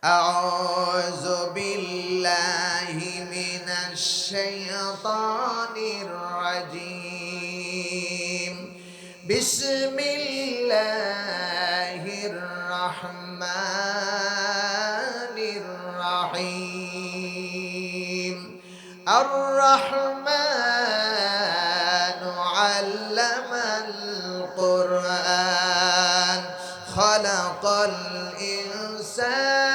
أعوذ بالله من الشيطان الرجيم بسم الله الرحمن الرحيم الرحمن علم القرآن خلق الإنسان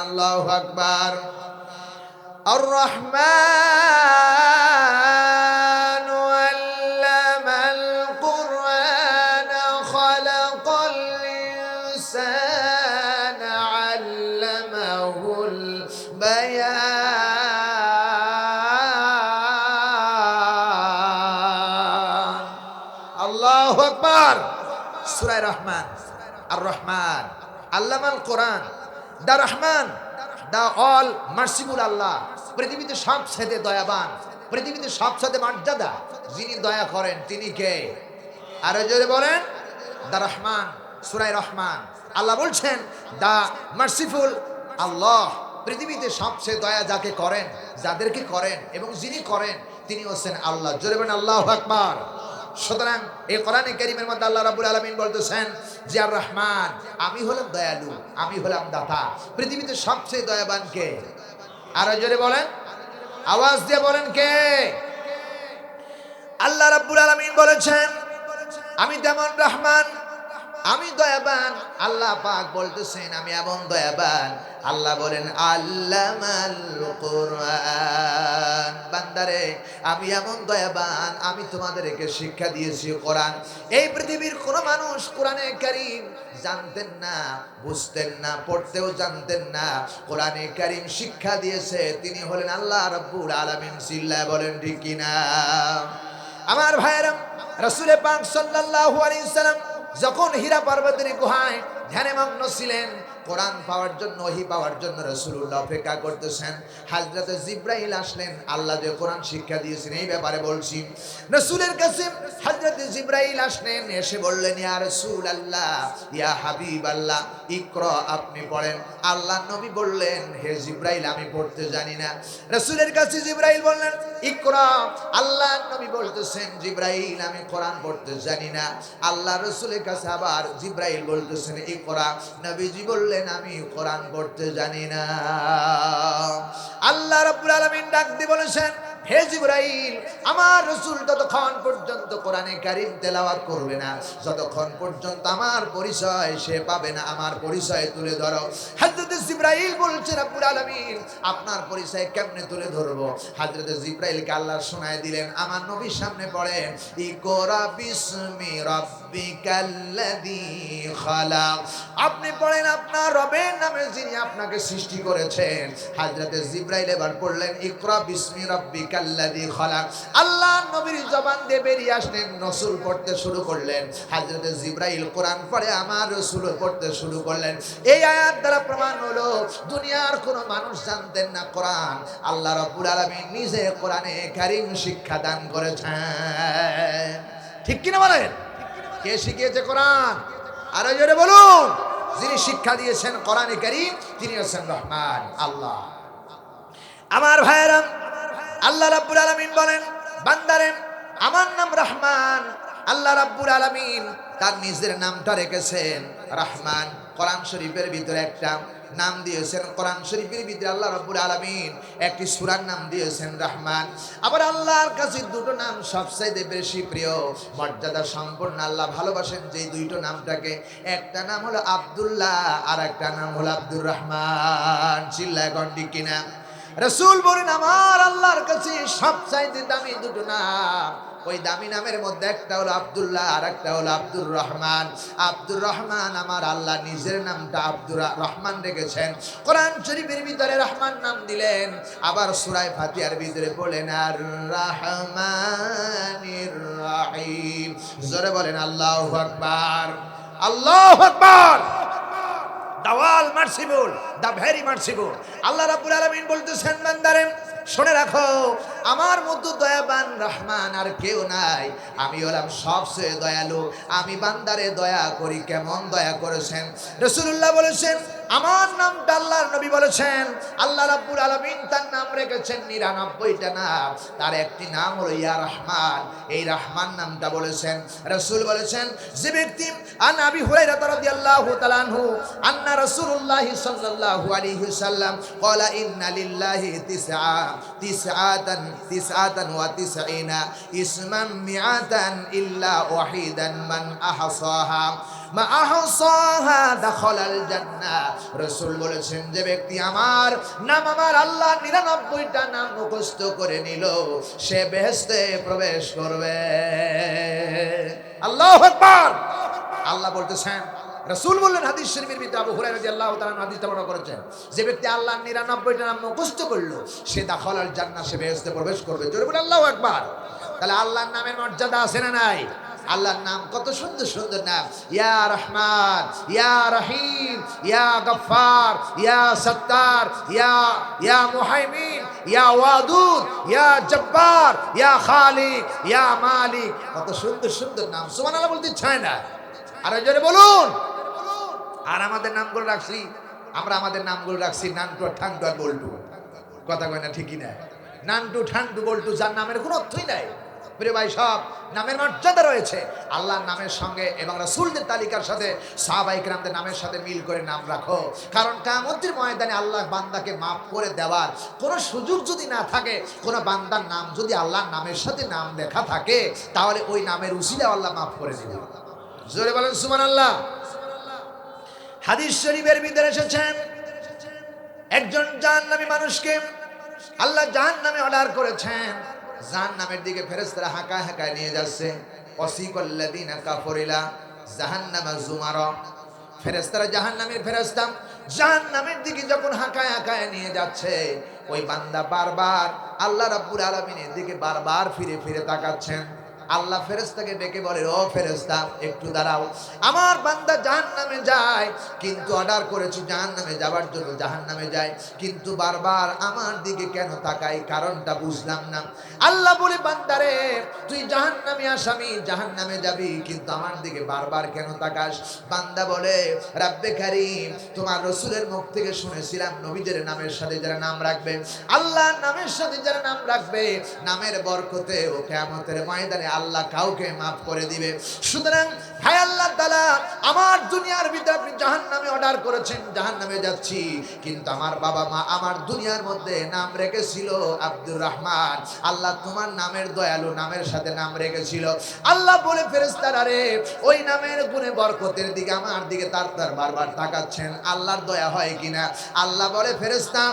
الله أكبر الرحمن علم القرآن خلق الإنسان علمه البيان الله أكبر سورة الرحمن الرحمن علم القرآن দা রহমান দা all merciful আল্লাহ, পৃথিবীতে সবচেয়ে দয়াবান, পৃথিবীতে সবচেয়ে মর্যাদা যিনি দয়া করেন তিনি কে? আরো জোরে বলেন, দা রহমান। সূরা রহমান আল্লাহ বলছেন দা মার্সিফুল আল্লাহ, পৃথিবীতে সবচেয়ে দয়া যাকে করেন, যাদেরকে করেন এবং যিনি করেন তিনি হচ্ছেন আল্লাহ। জোরে বলেন আল্লাহু আকবার। সুতরাং এই কোরআনে কারীমের মধ্যে আল্লাহ রাব্বুল আলামিন বলতেছেন যে আর রহমান, আমি হলাম দয়ালু, আমি হলাম দাতা। পৃথিবীতে সবচেয়ে দয়াবান কে? আরো জোরে বলেন, আওয়াজ দিয়ে বলেন কে? আল্লাহ রাব্বুল আলামিন বলেছেন আমি যেমন রহমান, আমি দয়াবান। আল্লাহ পাক বলতেছেন আমি এমন দয়াবান। আল্লাহ বলেন আল্লামাল কোরআন, বান্দারে আমি এমন দয়াবান, আমি তোমাদেরকে শিক্ষা দিয়েছি কোরআন। এই পৃথিবীর কোন মানুষ কোরআনে কারীম জানতেন না, বুঝতেন না, পড়তেও জানতেন না। কোরআনে কারীম শিক্ষা দিয়েছে তিনি হলেন আল্লাহ রাব্বুল আলামিন। চিল্লায় বলেন ঠিক কিনা? আমার ভাইয়েরা, রাসূল পাক সাল্লাল্লাহু আলাইহি সাল্লাম যখন হীরা পর্বতের গুহায় ধ্যানে মগ্ন ছিলেন, কোরআন পাওয়ার জন্য, ওহী পাওয়ার জন্য রাসূলুল্লাহ অপেক্ষা করতেছেন। হযরত জিবরাইল আসলেন, আল্লাহ যে কোরআন শিক্ষা দিয়েছেন এই ব্যাপারে বলছি। রাসূলের কাছে হযরত জিবরাইল আসলেন, এসে বললেন ইয়া রাসূলুল্লাহ, ইয়া হাবিবাল্লাহ, ইকরা, আপনি পড়েন। আল্লাহ নবী বললেন হে জিবরাইল আমি পড়তে জানি না। রাসূলের কাছে জিবরাইল বললেন ইকরা। আল্লাহ নবী বলতেছেন জিবরাইল আমি কোরআন পড়তে জানি না। আল্লাহ রাসূলের কাছে আবার জিবরাইল বলতেছেন ইকরা। নবীজি বললেন আমি কোরআন পড়তে জানি না। আল্লাহ রাব্বুল আলামিন ডাক দিয়ে বলেছেন হে জিবরাইল, আমার রাসূল ততক্ষণ পর্যন্ত কোরআনে কারীম তেলাওয়াত করবে না যতক্ষণ পর্যন্ত আমার পরিচয় সে পাবে না। আমার পরিচয় তুলে ধরো। হযরত জিবরাইল বলছে রাব্বুল আলামিন আপনার পরিচয় কেমনে তুলে ধরবো? হযরত জিবরাইলকে আল্লাহ শোনায় দিলেন, আমার নবীর সামনে পড়েন ইকরা বিসমি রাব্বিকাল্লাযী খালাক। আপনি পড়েন আপনার রবের নামে যিনি আপনাকে সৃষ্টি করেছেন। হযরত জিবরাইল এবার পড়লেন ইকরা বিসমি রাব্বিকাল্লাযী খালাক। আল্লাহ নবীর জবান দিয়ে বেরিয়ে আসলেন, রাসূল পড়তে শুরু করলেন। হযরত জিবরাইল কোরআন পড়ে, আমার রাসূল পড়তে শুরু করলেন। এই আয়াত দ্বারা প্রমাণ হলো দুনিয়ার কোনো মানুষ জানতেন না কোরআন, আল্লাহ রাব্বুল আলামিন নিজে কোরআনে কারীম শিক্ষা দান করেছেন। ঠিক কিনা বলেন? কে শিখিয়েছে কোরআন? আরো জোরে বলুন। যিনি শিক্ষা দিয়েছেন কোরআনে কারীম তিনি হচ্ছেন রহমান আল্লাহ। আমার ভাইয়েরা, আল্লাহ রাব্বুল আলামিন বলেন বান্দারে আমার নাম রহমান। আল্লাহ রাব্বুল আলামিন তার নিজের নামটা রেখেছেন রহমান। কোরআন শরীফের ভিতরে একটা নাম দিয়েছেন, কোরআন শরীফের ভিতরে আল্লাহ রাব্বুল আলামিন একটি সূরার নাম দিয়েছেন রহমান। আবার আল্লাহর কাছে দুটো নাম সবচেয়ে বেশি প্রিয়, মর্যাদা সম্পন্ন। আল্লাহ ভালোবাসেন যে দুইটো নামটাকে, একটা নাম হলো আব্দুল্লাহ আর একটা নাম হলো আব্দুর রহমান। চিল্লায় গন্ডি কিনা? রাসূল বলেন আমার আল্লাহর কাছে সবচাইতে দামি দুটো নাম, ওই দামি নামের মধ্যে একটা হলো আব্দুল্লাহ আর একটা হলো আব্দুর রহমান। আব্দুর রহমান আমার আল্লাহ নিজের নামটা আব্দুর রহমান রেখেছেন। কোরআন শরীফের ভিতরে রহমান নাম দিলেন, আবার সূরা ফাতিহার ভিতরে বলেন আর রহমানির রহিম। জোরে বলেন আল্লাহু আকবার, আল্লাহু আকবার। দাওয়াল মার্সিবুল, দা ভেরি মার্সিবুল। আল্লাহ রাব্বুল আলামিন বলতেছেন বান্দারে শুনে রাখো আমার মতো দয়াবান রহমান আর কেউ নাই। আমি হলাম সবচেয়ে দয়ালু। আমি বান্দারে দয়া করি। কেমন দয়া করেছেন রাসূলুল্লাহ বলেছেন। আমার নামটা আল্লাহর নবী বলেছেন, আল্লাহ রাব্বুল আলামিন তার নাম রেখেছেন 99টা নাম, তার একটি নাম হলো ইয়া রহমান। এই রহমান নামটা বলেছেন। রাসূল বলেছেন, যে ব্যক্তি আন আবি হুরায়রা রাদিয়াল্লাহু তাআলা আনহু আন্না রাসূলুল্লাহ সাল্লাল্লাহু আলাইহি ওয়াসাল্লাম ক্বালা ইন্না লিল্লাহি তিসআতান ওয়া তিসঈনা ইসমান মিআতান ইল্লা ওয়াহিদান মান আহসাহা মা আহসাহা দাখালাল জান্নাহ। রাসূল বলেছেন, যে ব্যক্তি আমার নাম, আমার আল্লাহ 99টা নাম মুখস্থ করে নিল, সে বেহেশতে প্রবেশ করবে। আল্লাহু আকবার। আল্লাহ বলতেছেন, রাসূল বললেন হাদিস শরীফের ভিতরে, আবু হুরায়রা রাদিয়াল্লাহু তাআলা হাদিসটা বর্ণনা করেছেন, যে ব্যক্তি আল্লাহর 99টা নাম মুখস্থ করলো, সে দাখালাল জান্নাহ, সে বেহেশতে প্রবেশ করবে। জোরে বলে আল্লাহু আকবার। তাহলে আল্লাহর নামের মর্যাদা আছে না নাই? আল্লাহর নাম কত সুন্দর সুন্দর নাম। ইয়া রহমান, ইয়া রহিম, ইয়া গফফার, ইয়া সত্তার, ইয়া মুহাইমিন, ইয়া ওয়াদুদ, ইয়া জব্বার, ইয়া খালিক, ইয়া মালিক। কত সুন্দর সুন্দর নাম। সুবহানাল্লাহ বলতে চায় না? আরো জোরে বলুন। আর আমাদের নামগুলো রাখছি, আমরা আমাদের নামগুলো রাখছি নান্টু আর ঠান্টু আর বল্টু। কথা কয় না? ঠিকই না? নান্টু ঠান্টু বল্টু, যার নামের কোনো অর্থই নাই। প্রিয় ভাই, সব নামের মর্যাদা রয়েছে আল্লাহর নামের সঙ্গে, এবং রাসূলদের তালিকার সাথে সাহাবায়ে কেরামদের নামের সাথে মিল করে নাম রাখো। কারণ কিয়ামতের ময়দানে আল্লাহ বান্দাকে মাফ করে দেওয়ার কোনো সুযোগ যদি না থাকে, কোনো বান্দার নাম যদি আল্লাহর নামের সাথে নাম লেখা থাকে, তাহলে ওই নামের উসিলায় আল্লাহ মাফ করে দেবে। জোরে বলেন সুবহানাল্লাহ। হাদিস শরীফের ভিতরে এসেছেন, একজন জাহান্নামী মানুষকে আল্লাহ জাহান্নামে অর্ডার করেছেন। জাহান্নামের দিকে ফেরেশতারা হাঁকায় হাঁকায় নিয়ে যাচ্ছে। ওয়াসিকাল্লাযিনা কাফারু ইলা জাহান্নামা যুমারা। ফেরেশতারা জাহান্নামের ফেরেশতা জাহান্নামের দিকে যখন হাঁকায় হাঁকায় নিয়ে যাচ্ছে, ওই বান্দা বারবার আল্লাহ রাব্বুল আলামিনের দিকে বারবার ফিরে ফিরে তাকাচ্ছেন। আল্লাহ ফেরেশতাকে ডেকে বলে, ও ফেরেশতা একটু দাঁড়াও, আমার বান্দা জাহান্নামে যায়, কিন্তু অর্ডার করেছি জাহান্নামে যাবার জন্য, জাহান্নামে যায়, কিন্তু বারবার আমার দিকে কেন তাকাই, কারণটা বুঝলাম না। আল্লাহ বলে, বান্দারে তুই জাহান্নামে আসামি, জাহান্নামে যাবি, কিন্তু আমার দিকে বারবার কেন তাকাস? বান্দা বলে, রাব্বে কারীম, তোমার রাসূলের মুখ থেকে শুনেছিলাম নবীদের নামের সাথে যারা নাম রাখবে, আল্লাহর নামের সাথে যারা নাম রাখবে, নামের বরকতে ও কিয়ামতের ময়দানে আল্লাহ কাউকে মাফ করে দিবে। সুতরাং হায় আল্লাহ তাআলা, আমার দুনিয়ার ভিতরে আপনি জাহান্নামে অর্ডার করেছেন, জাহান্নামে যাচ্ছি, কিন্তু আমার বাবা মা আমার দুনিয়ার মধ্যে নাম রেখেছিল আব্দুর রহমান। আল্লাহ তোমার নামের দয়ালু নামের সাথে নাম রেখেছিল। আল্লাহ বলে, ফেরেশতারা রে, ওই নামের গুণে বরকতের দিকে আমার দিকে তার বারবার তাকাচ্ছেন, আল্লাহর দয়া হয় কিনা? আল্লাহ বলে, ফেরেশতা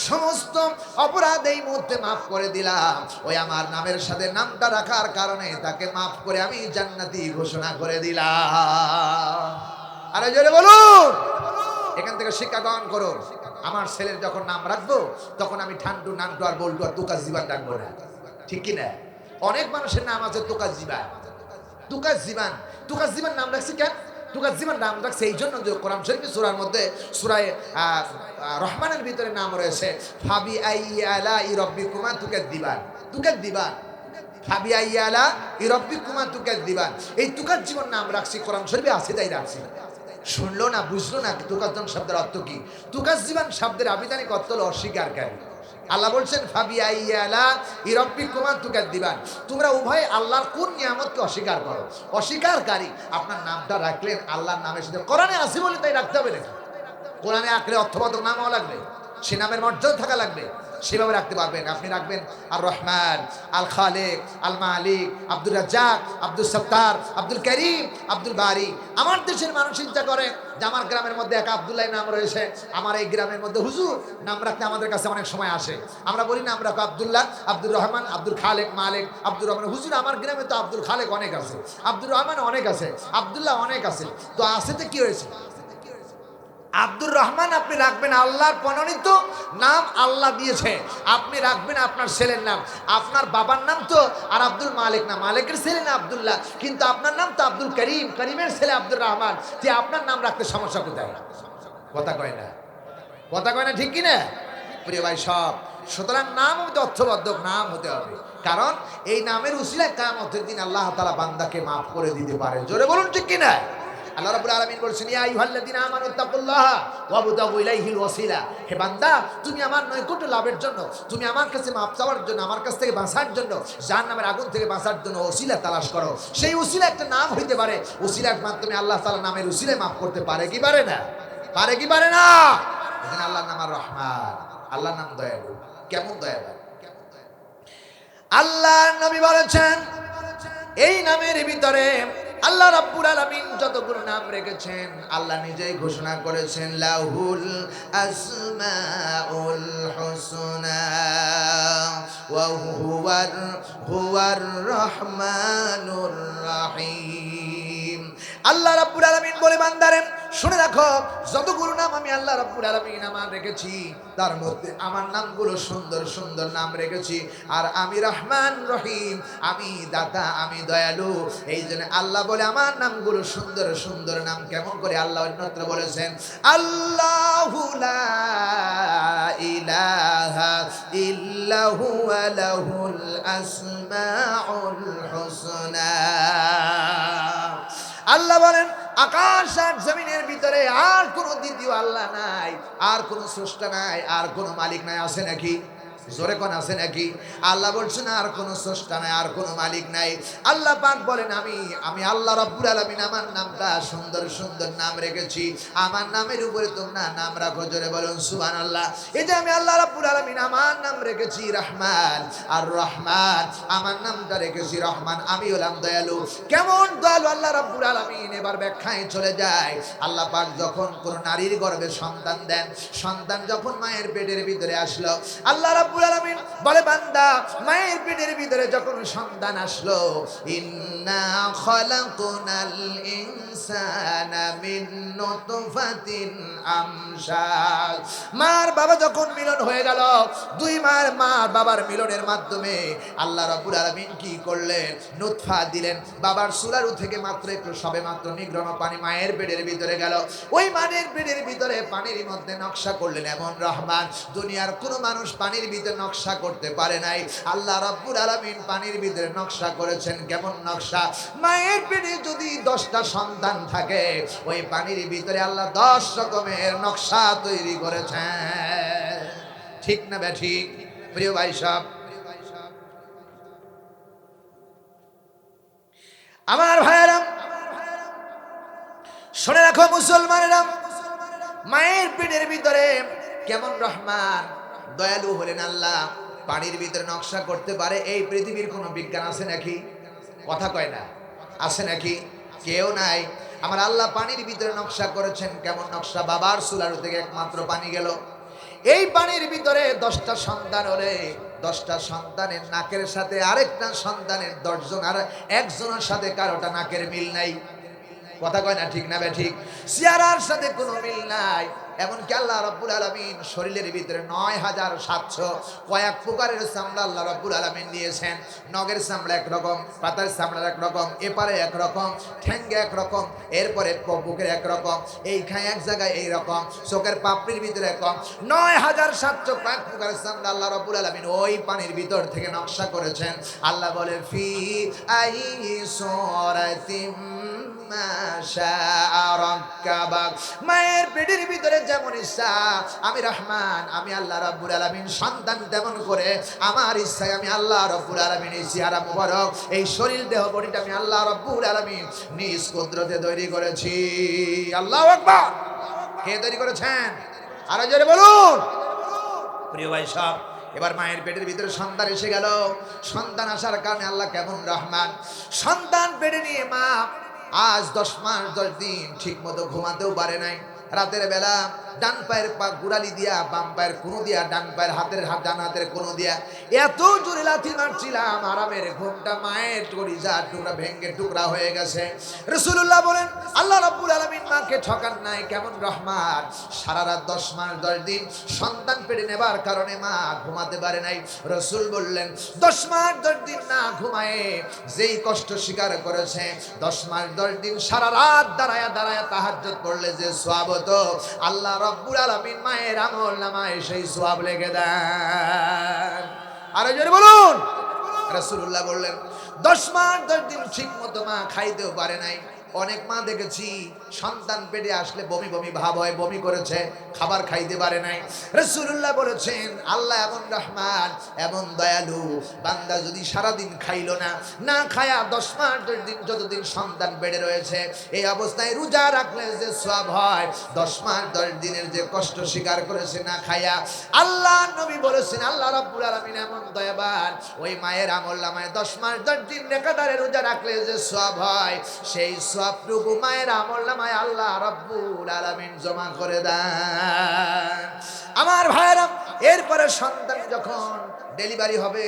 সমস্ত অপরাধ এই মুহূর্তে মাফ করে দিলাম, ওই আমার নামের সাথে নামটা রাখার কারণে তাকে মাফ করে আমি জান্নাতি ঘোষণা করে দিলাম। আরে জোরে বলুন। এখান থেকে শিক্ষা গ্রহণ করুন। আমার ছেলের যখন নাম রাখবো, তখন আমি ঠান্টু, নান্টু আর বল্টু আর তুকাস জীবান ডাকবো না। ঠিক কি না? অনেক মানুষের নাম আছে তুকাস জীবান। তুকাস জীবান, তুকাস জীবান নাম রাখছি কেন? তুকাস জীবান নাম রাখছে এই জন্য যে কোরআন শরীফের সূরার মধ্যে সূরা রহমানের ভিতরে নাম রয়েছে, ফাবি আইয়ালা ইরাব্বিকুমা তুকাদ্দিবান। তুকাদ্দিবান, ফাবি আইয়ালা ইরাব্বিকুমা তুকাদ্দিবান। এই তুকাস জীবন নাম রাখছি, কোরআন শরীফে আছে তাই রাখছি। শুনলো না, বুঝলো না তুকাজ্জন শব্দের অর্থ কি? তুকাস জীবন শব্দের আবিধানিক অর্থ হলো অস্বীকারী। আল্লাহ বলছেন, ফাবি আইয়ালা ইরাব্বিকুমা তুকাদ্দিবান, তোমরা উভয় আল্লাহর কোন নিয়ামতকে অস্বীকার করো? অস্বীকারী। আপনার নামটা রাখলেন আল্লাহর নামের সাথে, কোরআনে আছে বলে তাই রাখতে হবে নাকি? কোরআনে আঁকলে অর্থবোধক নামও লাগবে, সে নামের মর্যাদা থাকা লাগবে, সেভাবে রাখতে পারবেন। আপনি রাখবেন আর রহমান, আল খালেক, আল মালিক, আব্দুর রাজ্জাক, আব্দুল সত্তার, আব্দুল করিম, আব্দুল বারি। আমার দেশের মানুষ চিন্তা করে যে আমার গ্রামের মধ্যে এক আব্দুল্লাহ নাম রয়েছে, আমার এই গ্রামের মধ্যে হুজুর নাম রাখতে আমাদের কাছে অনেক সময় আসে। আমরা বলি না, আমরা আব্দুল্লাহ, আব্দুর রহমান, আব্দুল খালেক, মালিক, আব্দুর রহমান। হুজুর আমার গ্রামে তো আব্দুল খালেক অনেক আছে, আব্দুর রহমান অনেক আছে, আব্দুল্লাহ অনেক আছে। তো আসেতে কি হয়েছে? আব্দুর রহমান আপনি রাখবেন আল্লাহর মনোনীত নাম, আল্লাহ দিয়েছে, আপনি রাখবেন আপনার ছেলের নাম। আপনার বাবার নাম তো আর আব্দুল মালিক না, মালিকের ছেলে না আব্দুল্লাহ, কিন্তু আপনার নাম তো আব্দুল করিম, করিমের ছেলে আব্দুর রহমান। যে আপনার নাম রাখতে সমস্যা কোথায়? কথা কয় না, কথা কয় না, ঠিক কি না? প্রিয় ভাই, সব সুতরাং নাম হতে অর্থবদ্ধক নাম হতে হবে, কারণ এই নামের উসিলায় কিয়ামতের দিন আল্লাহ তাআলা বান্দাকে মাফ করে দিতে পারে। জোরে বলুন ঠিক কিনা? আল্লাহ রাব্বুল আলামিন বলছেন, ইয়া আইয়ুহাল্লাযীনা আমানু তাকুল্লাহা ওয়াবতাগু ইলাইহিল ওয়াসিলা। হে বান্দা, তুমি আমার নৈকট্য লাভের জন্য, তুমি আমার কাছে মাফ চাওয়ার জন্য, আমার কাছ থেকে বাঁচার জন্য, জাহান্নামের আগুন থেকে বাঁচার জন্য ওসিলা তালাশ করো। সেই ওসিলা একটা নাম হইতে পারে, ওসিলার মাধ্যমে আল্লাহ তাআলা নামের ওসিলায় মাফ করতে পারে কি পারে না? পারে কি পারে না? এখানে আল্লাহর নাম আর রহমান, আল্লাহর নাম দয়ালু। কেমন দয়ালু? আল্লাহর নবী বলেছেন এই নামের ভিতরে আল্লাহ রাব্বুল আলামিন যতগুলো নাম রেখেছেন আল্লাহ নিজেই ঘোষণা করেছেন, লাহুল আসমাউল হুসনা ওয়া হুয়ার রহমানুর রহিম। আল্লাহ রাব্বুল আলামিন বলে, বান্দারে শুনে রাখো, যতগুলো নাম আমি আল্লাহ রাব্বুল আলামিন আমার রেখেছি তার মধ্যে আমার নামগুলো সুন্দর সুন্দর নাম রেখেছি। আর আমি রহমান রহিম, আমি দাতা, আমি দয়ালু। এই জন্য আল্লাহ বলে আমার নামগুলো সুন্দর সুন্দর নাম। কেমন করে? আল্লাহ অন্যত্র বলেছেন, আল্লাহু লা ইলাহা ইল্লা হুয়া লাহুল আসমাউল হুসনা। আল্লাহ বলেন আকাশ আর জমিনের ভিতরে আর কোনো দ্বিতীয় আল্লাহ নাই, আর কোনো স্রষ্টা নাই, আর কোনো মালিক নাই। আছে নাকি? জোরে কোন আছে নাকি? আল্লাহ বলছেন আর কোনো স্রষ্টা নাই, আর কোনো মালিক নাই। আল্লাহ পাক বলেন আমি আল্লাহ রাব্বুল আলামিন আমার নামটা সুন্দর সুন্দর নাম রেখেছি। আমার নামের উপরে তোমরা নাম রাখো। জোরে বলুন সুবহানাল্লাহ। এই যে আমি আল্লাহ রাব্বুল আলামিন আমার নাম রেখেছি রহমান, আর রহমান আমার নামটা রেখেছি রহমান, আমি হলাম দয়ালু। কেমন দয়ালু আল্লাহ রাব্বুল আলামিন? এবার ব্যাখ্যায় চলে যায়। আল্লাহ পাক যখন কোন নারীর গর্ভে সন্তান দেন, সন্তান যখন মায়ের পেটের ভিতরে আসলো, আল্লাহ রাব্বুল আলামিন বলে, বান্দা মায়ের পেটের ভিতরে যখন সন্তান আসলো, ইন্না খালাকনাল ইনসানা মিন নুতফাতিন আমশাজ। মার বাবা যখন মিলন হয়ে গেল, দুই মার মা বাবার মিলনের মাধ্যমে আল্লাহ রাব্বুল আলামিন কি করলেন? নুতফা দিলেন। বাবার সুরারু থেকে মাত্র একটু সবে মাত্র নিগ্রহ পানি মায়ের পেটের ভিতরে গেল। ওই মায়ের পেটের ভিতরে পানির মধ্যে নকশা করলেন এমন রহমান, দুনিয়ার কোনো মানুষ পানির ভিতরে নকশা করতে পারে নাই। আল্লাহ রাব্বুল আলামিন পানির ভিতরে নকশা করেছেন। কেমন নকশা? মায়ের পেটে যদি 10টা সন্তান থাকে, ওই পানির ভিতরে আল্লাহ 10 রকমের নকশা তৈরি করেছেন। ঠিক না বেঠিক? প্রিয় ভাই সব, আমার ভাইয়েরা শুনে রাখো, মুসলমানেরা, মায়ের পেটের ভিতরে কেমন রহমান দয়ালু হলেন আল্লাহ, পানির ভিতরে নকশা করতে পারে। এই পৃথিবীর কোনো বিজ্ঞান আছে নাকি? কথা কয় না, আছে নাকি? কেউ নাই। আমার আল্লাহ পানির ভিতরে নকশা করেছেন। কেমন নকশা? বাবার সুলারু থেকে একমাত্র পানি গেল, এই পানির ভিতরে 10টা সন্তান হলে 10টা সন্তানের নাকের সাথে আরেকটা সন্তানের 10 জন, আর একজনের সাথে কারোটা নাকের মিল নাই। কথা কয় না, ঠিক না ঠিক? চেহারার সাথে কোনো মিল নাই। এমনকি আল্লাহ রাব্বুল আলামিন শরীরের ভিতরে ৯৭০০ কয়েক প্রকারের চামড়া আল্লাহ রাব্বুল আলামিন দিয়েছেন। নগের চামড়া একরকম, পাতার চামড়া একরকম, এপারে একরকম, ঠ্যাঙ্গে একরকম, এরপরে বুকের একরকম, এইখানে এক জায়গায় এইরকম, চোখের পাপড়ির ভিতরে একরকম। ৯৭০০ কয়েক প্রকারের চামড়া আল্লাহ রাব্বুল আলামিন ওই পানির ভিতর থেকে নকশা করেছেন। আল্লাহ বলে, ফি আই সূরাতিম মায়ের পেটের ভিতরে যেমন ইচ্ছা আমি রহমান, আমি আল্লাহ রাব্বুল আলামিন সন্তান তেমন করে আমার ইচ্ছায় আমি আল্লাহ রাব্বুল আলামিন এই চেহারা মুবারক, এই শরীর দেহ বডিটা আমি আল্লাহ রাব্বুল আলামিন নিজ কুদরতে তৈরি করেছি। আল্লাহু আকবার। কে তৈরি করেছেন? আরো জোরে বলুন। প্রিয় ভাই সব, এবার মায়ের পেটের ভিতরে সন্তান এসে গেল। সন্তান আসার কারণে আল্লাহ কেমন রহমান, সন্তান পেটে নিয়ে মা আজ 10 মাস 10 দিন ঠিক মতো ঘুমাতেও পারে নাই। রাতের বেলা ডান পায়ের পা গুড়ালি দিয়া, বাম পায়ের কোনো দিয়া, ডান পায়ের ডান হাতের কোনো দিয়া এত জোরে লাথি মারছিলাম, আরামের ঘুমটা মায়ের কলিজার টুকরা ভেঙ্গে টুকরা হয়ে গেছে। রাসূলুল্লাহ বলেন, আল্লাহ রাব্বুল আলামিন মাকে ঠকান নাই। কেমন রহমান, সারা রাত 10 মাস 10 দিন সন্তান পেটে নেবার কারণে মা ঘুমাতে পারে নাই। রাসূল বললেন, 10 মাস 10 দিন না ঘুমায়ে যেই কষ্ট স্বীকার করেছে, 10 মাস 10 দিন সারা রাত দাঁড়ায়া দাঁড়ায়া তাহাজ্জুদ পড়লে যে সওয়াব হতো, আল্লাহ রাব্বুল আলামিন মায়ের আমল নামায় সেই সওয়াব লিখে দেন। আরো জোরে বলুন। রাসূলুল্লাহ বললেন 10 মাস 10 দিন ঠিক মতো মা খাইতেও পারে নাই। অনেক মা দেখেছি সন্তান পেটে আসলে বমি বমি ভাব হয়, বমি করেছে, খাবার খাইতে পারে নাই। রাসূলুল্লাহ বলেছেন আল্লাহ এমন রহমান, এমন দয়ালু, বান্দা যদি সারাদিন খাইলো না, না খায়া 10 মাস 10 দিন যতদিন সন্তান পেটে রয়েছে এই অবস্থায় রোজা রাখলে যে সওয়াব হয়, 10 মাস 10 দিনের যে কষ্ট স্বীকার করেছে না খায়া, আল্লাহ নবী বলেছেন আল্লাহ রাব্বুল আলামিন এমন দয়াবান, ওই মায়ের আমল নামায় 10 মাস 10 দিন নেকাদারে রোজা রাখলে যে সওয়াব হয় সেই সওয়াবটুকু মায়ের আমল নামায় আল্লাহ রাব্বুল আলামিন জমা করে দেন। আমার ভাইরা, এরপরে সন্তান যখন ডেলিভারি হবে,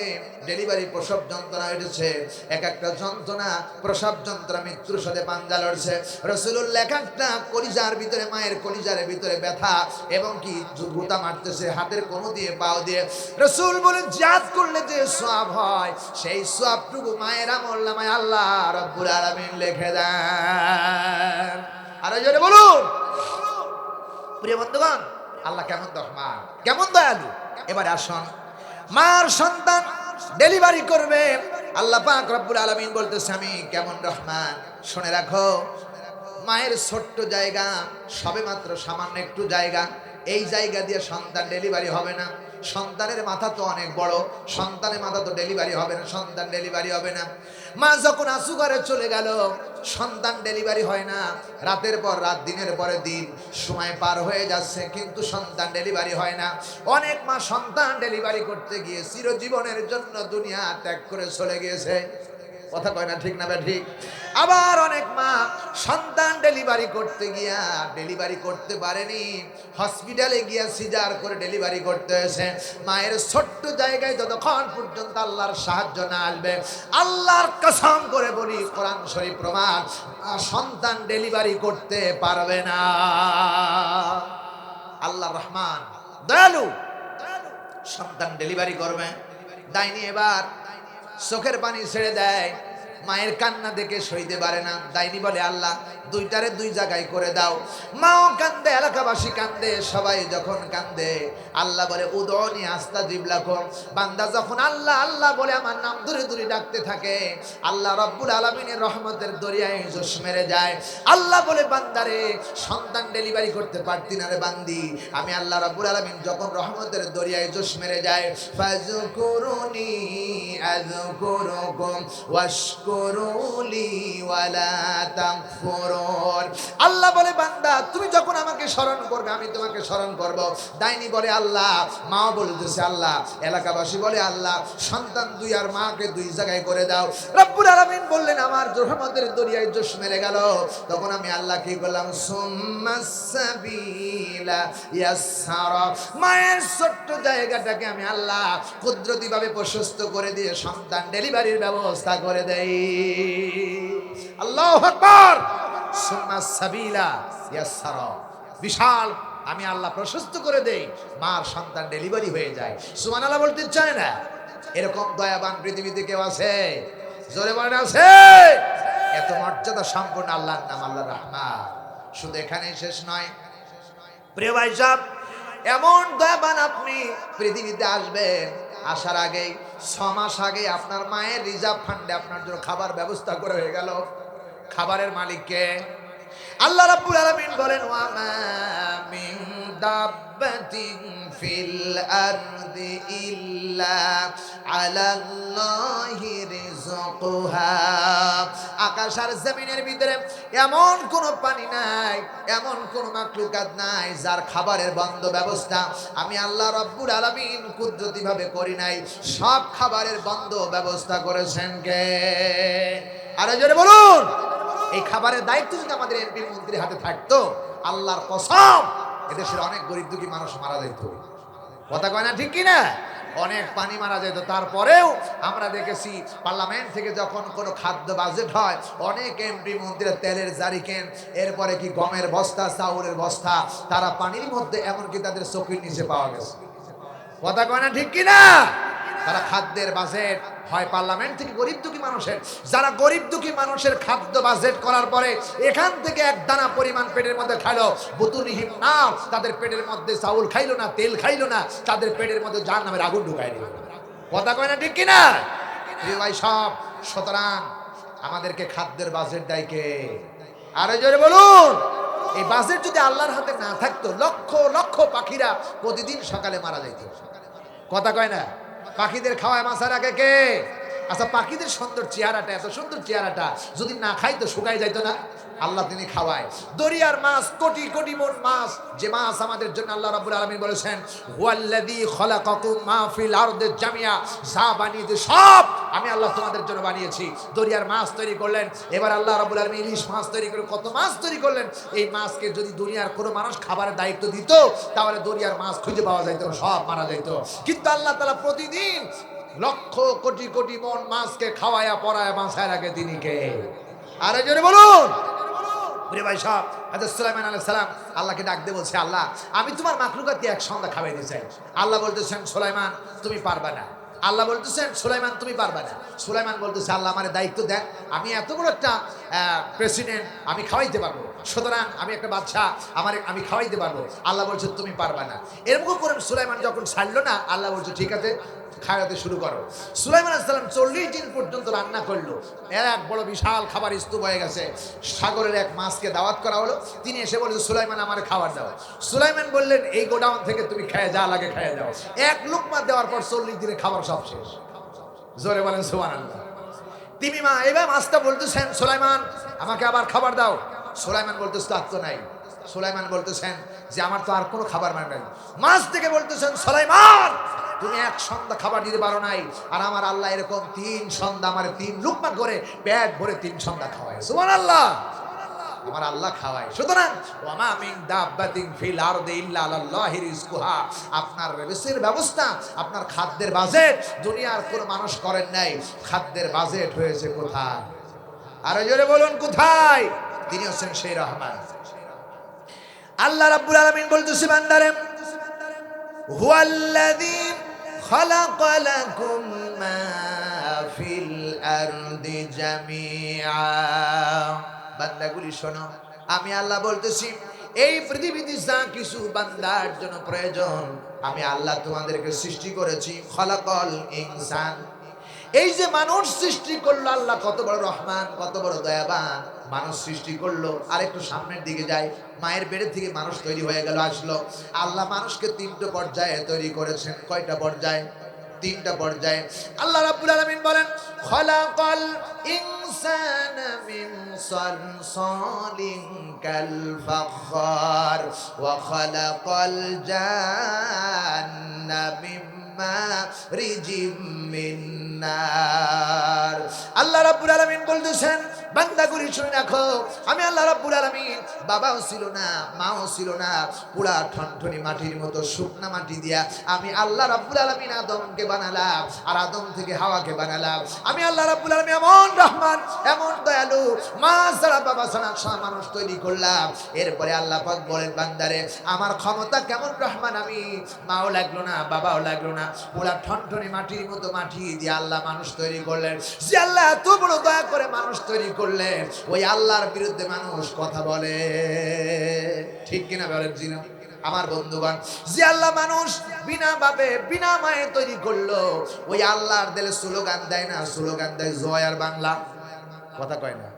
ডেলিভারি প্রসব যন্ত্রণা উঠেছে, এক একটা যন্ত্রণা, প্রসব যন্ত্রণা মৃত্যুর সাথে পাঞ্জা লড়ছে। রাসূলুল্লাহ এক একটা কলিজার ভিতরে, মায়ের কলিজার ভিতরে ব্যথা এবং কি গুতা মারতেছে হাতের কোণো দিয়ে, পাও দিয়ে। রাসূল বলেন জিয়াদ করলে যে সওয়াব হয় সেই সওয়াবটুকু মায়ের আমল নামায় আল্লাহ রাব্বুল আলামিন লিখে দেন। আর জোরে বলুন। প্রিয় বন্ধুগণ, আল্লাহ কেমন রহমান, কেমন দয়ালু। এবারে আসুন, মার সন্তান ডেলিভারি করবে, আল্লাহ পাক রব্বুল আলামিন বলতেছে আমি কেমন রহমান। শুনে রাখো, মায়ের ছোট্ট জায়গা, সবে মাত্র সামান্য একটু জায়গা, এই জায়গা দিয়ে সন্তান ডেলিভারি হবে না। সন্তানের মাথা তো অনেক বড়, সন্তানের মাথা তো ডেলিভারি হবে না, সন্তান ডেলিভারি হবে না। মা যখন আসুঘরে চলে গেল, সন্তান ডেলিভারি হয় না। রাতের পর রাত, দিনের পরে দিন সময় পার হয়ে যাচ্ছে, কিন্তু সন্তান ডেলিভারি হয় না। অনেক মা সন্তান ডেলিভারি করতে গিয়ে চিরজীবনের জন্য দুনিয়া ত্যাগ করে চলে গিয়েছে। কথা কয় না ঠিক না ঠিক? আবার অনেক মা সন্তান ডেলিভারি করতে গিয়া ডেলিভারি করতে পারেনি, হসপিটালে গিয়া সিজার করে ডেলিভারি করতে হয়েছে। মায়ের ছোট্ট জায়গায় যতক্ষণ পর্যন্ত আল্লাহর সাহায্য না আসবে, আল্লাহর কসম করে বলি, কোরআন শরীফ প্রমাণ, সন্তান ডেলিভারি করতে পারবে না। আল্লাহ রহমান, দয়ালু, সন্তান ডেলিভারি করবে। ডাইনি এবার চোখের পানি ছেড়ে দেয়, মায়ের কান্না দেখে সইতে পারে না। ডাইনি বলে আল্লাহ দুইটারে দুই জায়গায় করে দাও। মাও কান্দে, এলাকাবাসী কান্দে, সবাই যখন কান্দে, আল্লাহ বলে উদনি আস্তাজিব লাকুম। বান্দা যখন আল্লাহ আল্লাহ বলে আমার নাম ধরে ধরে ডাকতে থাকে, আল্লাহ রব্বুল আলামিনের রহমতের দরিয়ায় জোশ মেরে যায়। আল্লাহ বলে বান্দারে সন্তান ডেলিভারি করতে পারতি না রে বান্দি, আমি আল্লাহ রব্বুল আলামিন যখন রহমতের দরিয়ায় জোশ মেরে যায়, ফাযকুরুনি আযকুরুকুম ওয়াশকুরুলি ওয়ালা তাকফুরুন। আল্লাহ বলে বান্দা তুমি যখন আমাকে স্মরণ করবে আমি তোমাকে স্মরণ করব। ডাইনি বলে আল্লাহ, মা বলতেছে আল্লাহ, এলাকাবাসী বলে আল্লাহ সন্তান দুই আর মাকে দুই জায়গায় করে দাও। রব্বুল আলামিন বললেন আমার রহমতের দরিয়ায় জোশ মেরে গেল। তখন আমি আল্লাহ কি করলাম, সুম্মাস সাবিলা ইয়াসসারা, মায়ের ছোট্ট জায়গাটাকে আমি আল্লাহ কুদরতিভাবে প্রশস্ত করে দিয়ে সন্তান ডেলিভারির ব্যবস্থা করে দেই। আল্লাহু আকবার। সুম্মাস সাবিলা ইয়াসসারা, বিশাল আমি আল্লাহ প্রশস্ত করে দেই, মার সন্তান ডেলিভারি হয়ে যায়। সুবহানাল্লাহ বলতে চায় না? এরকম দয়াবান পৃথিবীতে কেউ আছে? জোরে বলেন আছে? এত মর্যাদা সম্পন্ন আল্লাহর নাম আল্লাহ রহমান। শুধু এখানেই শেষ নয় প্রিয় ভাই সাহেব, এমন দয়াবান আপনি পৃথিবীতে আসবেন, আসার আগে 6 মাস আগে আপনার মায়ের রিজার্ভ ফান্ডে আপনার জন্য খাবার ব্যবস্থা করে হয়ে গেল। খাবারের মালিককে আল্লাহ রাব্বুল আলামিন বলেন, ওয়া মা মিন দাব্বাতিন ফিল আরদি ইল্লা আলাল্লাহি রিজকুহা। আকাশ আর জমিনের ভিতরে এমন কোন প্রাণী নাই, এমন কোন মাখলুকাত নাই যার খাবারের বন্ধ ব্যবস্থা আমি আল্লাহ রাব্বুল আলামিন কুদরতিভাবে করি নাই। সব খাবারের বন্ধ ব্যবস্থা করেছেন কে? আরে জোরে বলুন। এই খাবারের দায়িত্ব যদি আমাদের এমপি মন্ত্রীর হাতে থাকতো, আল্লাহর কসম এদেশের অনেক গরিব দুঃখী মানুষ মারা যেত। কথা কয় না ঠিক কিনা? অনেক পানি মারা যেত। তারপরেও আমরা দেখেছি পার্লামেন্ট থেকে যখন কোনো খাদ্য বাজেট হয়, অনেক এমপি মন্ত্রীরা তেলের জারিকেন, এরপরে কি গমের বস্তা, চাউলের বস্তা, তারা পানির মধ্যে এমনকি তাদের চোখের নিচে পাওয়া গেছে। কথা কয় না ঠিক কিনা? তারা খাদ্যের বাজেট হয় পার্লামেন্ট থেকে গরিব দুঃখী মানুষের, যারা গরিব দুঃখী মানুষের খাদ্য বাজেট করার পরে এখান থেকে এক দানা পরিমাণ পেটের মধ্যে খাইলো, বুতুনিহিম নার, তাদের পেটের মধ্যে চাউল খাইলো না, তেল খাইলো না, তাদের পেটের মধ্যে জাহান্নামের আগুন ঢুকাই দিল। কথা কয় না ঠিক কিনা? প্রিয় ভাই সব, সুতরাং আমাদেরকে খাদ্যের বাজেট দেয় কে? আরো জোরে বলুন। এই বাজেট যদি আল্লাহর হাতে না থাকতো, লক্ষ লক্ষ পাখিরা প্রতিদিন সকালে মারা যাইত। কথা কয় না? পাখিদের খাওয়ায় মাছার আগে কে? আচ্ছা, পাখিদের সুন্দর চেহারাটা, এত সুন্দর চেহারাটা যদি না খাইতো শুকাই যাইতো না? আল্লাহ তিনি খাওয়ায়। দরিয়ার মাছ, কোটি কোটি মন মাছ, যে মাছ আমাদের জন্য আল্লাহ রাব্বুল আলামিন বলেছেন হুয়াল্লাযী খালাকাকুম মা ফিল আরদি জামিয়া, যা বানিয়েছে সব আমি আল্লাহ তোমাদের জন্য বানিয়েছি। দরিয়ার মাছ তৈরি করলেন, এবার আল্লাহ রাব্বুল আলামিন ইলিশ মাছ তৈরি করে কত মাছ তৈরি করলেন। এই মাছকে যদি দুনিয়ার কোনো মানুষ খাবারের দায়িত্ব দিত, তাহলে দরিয়ার মাছ খুঁজে পাওয়া যাইত না, সব মারা যাইত। কিন্তু আল্লাহ তাআলা প্রতিদিন লক্ষ কোটি কোটি মন মাছকে খাওয়ায়া পরায়া বাঁচায় রাখে তিনি কে? আরে জোরে বলুন। প্রিয় ভাই সাহেব, হযরত সুলাইমান আলাইহিস সালাম আল্লাহকে ডাক দিয়ে বলছে, আল্লাহ আমি তোমার মাখলুকাতকে এক সন্ধ্যা খাওয়াইতে চাই। আল্লাহ বলতেছেন সুলাইমান তুমি পারবা না। আল্লাহ বলতেছেন সুলাইমান তুমি পারবা না। সুলাইমান বলতেছে আল্লাহ আমার দায়িত্ব দেন, আমি এত বড় একটা প্রেসিডেন্ট, আমি খাওয়াইতে পারবো, সুতরাং আমি একটা বাদশা, আমি খাওয়াইতে পারবো। আল্লাহ বলছে তুমি পারবা না। এরকম করে সুলাইমান যখন ছাড়লো না, আল্লাহ বলছে ঠিক আছে খাওয়াতে শুরু করো। সুলাইমান আলাইহিস সালাম 40 দিন পর্যন্ত রান্না করলো। এক বড় বিশাল খাবার স্তূপ হয়ে গেছে। সাগরের এক মাছকে দাওয়াত করা হলো, তিনি এসে বললেন সুলাইমান আমার খাবার দাও। সুলাইমান বললেন এই গোডাউন থেকে তুমি খেয়ে যা লাগে খেয়ে দাও। এক লুকমা দেওয়ার পর 40 দিনে খাবার সব শেষ। জোরে বলেন সুবহানাল্লাহ। তিনি এবার মাছটা বলতেছেন সুলাইমান আমাকে আবার খাবার দাও। সুলাইমান বলতেছে তো নাই। সুলাইমান বলতেছেন যে আমার তো আর কোনো খাবার নাই। মাছ থেকে বলতেছেন সুলাইমান তুমি এক সন্ধ্যা খাবার দিতে পারো নাই, আর আমার আল্লাহ এরকম 3 সন্ধ্যা আমার 3 লুকমা করে পেট ভরে 3 সন্ধ্যা খাওয়ায়। সুবহানাল্লাহ, আমার আল্লাহ খাওয়ায়। সুতরাং ওয়ামা মিন দাব্বাতিন ফিল আরদি ইল্লা আলাল্লাহি রিজকুহা, আপনার রিজিকের ব্যবস্থা, আপনার খাদ্যের বাজেট দুনিয়ার কোনো মানুষ করেন নাই। খাদ্যের বাজেট হয়েছে কোথায়? আরো জোরে বলুন কোথায়? তিনি হচ্ছেন সেই রহমান। আল্লাহ রাব্বুল আলামিন বলতেছে বান্দারে হুয়াল্লাযী খালাকা লাকুম মা ফিল আরদি জামিআ। বান্দাগুলি শোনো, আমি আল্লাহ বলতেছি এই পৃথিবীতে যা কিছু বান্দার জন্য প্রয়োজন আমি আল্লাহ তোমাদেরকে সৃষ্টি করেছি। খালাকাল ইনসান, এই যে মানুষ সৃষ্টি করলো, আল্লাহ কত বড় রহমান, কত বড় দয়াবান। মানুষ সৃষ্টি করলো, আর একটু সামনের দিকে যাই, মায়ের পেটের থেকে মানুষ তৈরি হয়ে গেল, আসলো। আল্লাহ মানুষকে 3টা পর্যায়ে তৈরি করেছেন। কয়টা পর্যায়ে? 3টা পর্যায়ে। আল্লাহ রাব্বুল আলামিন বলেন খালাকাল ইনসানা মিন সালসালিন কাল ফাখার ওয়া খালাকাল জান্না মিন মারিজিম মিন নার। আল্লাহ রাব্বুল আলামিন বলতেছেন বান্দাগুলি শুনে রাখো, আমি আল্লাহ রাব্বুল আলামিন বাবাও ছিল না, মাও ছিল না, পুরা ঠনঠনি মাটির মতো শুকনা মাটি দিয়া আমি আল্লাহ রাব্বুল আলামিন আদমকে বানালাম, আর আদম থেকে হাওয়াকে বানালাম। আমি আল্লাহ রাব্বুল আলামিন এমন রহমান, এমন দয়ালু, মা ছাড়া বাবা ছাড়া মানুষ তৈরি করলাম। এরপরে আল্লাহ পাক বলেন বান্দারে আমার ক্ষমতা কেমন রহমান, আমি মাও লাগলো না, বাবাও লাগলো না, পুরা ঠনঠনি মাটির মতো মাটি দিয়ে আল্লাহ মানুষ তৈরি করলেন। যে আল্লাহ এত বড় দয়া করে মানুষ তৈরি করলেন, ওই আল্লাহর বিরুদ্ধে মানুষ কথা বলে। ঠিক কিনা বলেন? জিনা আমার বন্ধুগণ, যে আল্লাহ মানুষ বিনা বাপে বিনা মায়ে তৈরি করলো, ওই আল্লাহর দিলে স্লোগান দেয় না, স্লোগান দেয় জয় আর বাংলা। কথা কয় না,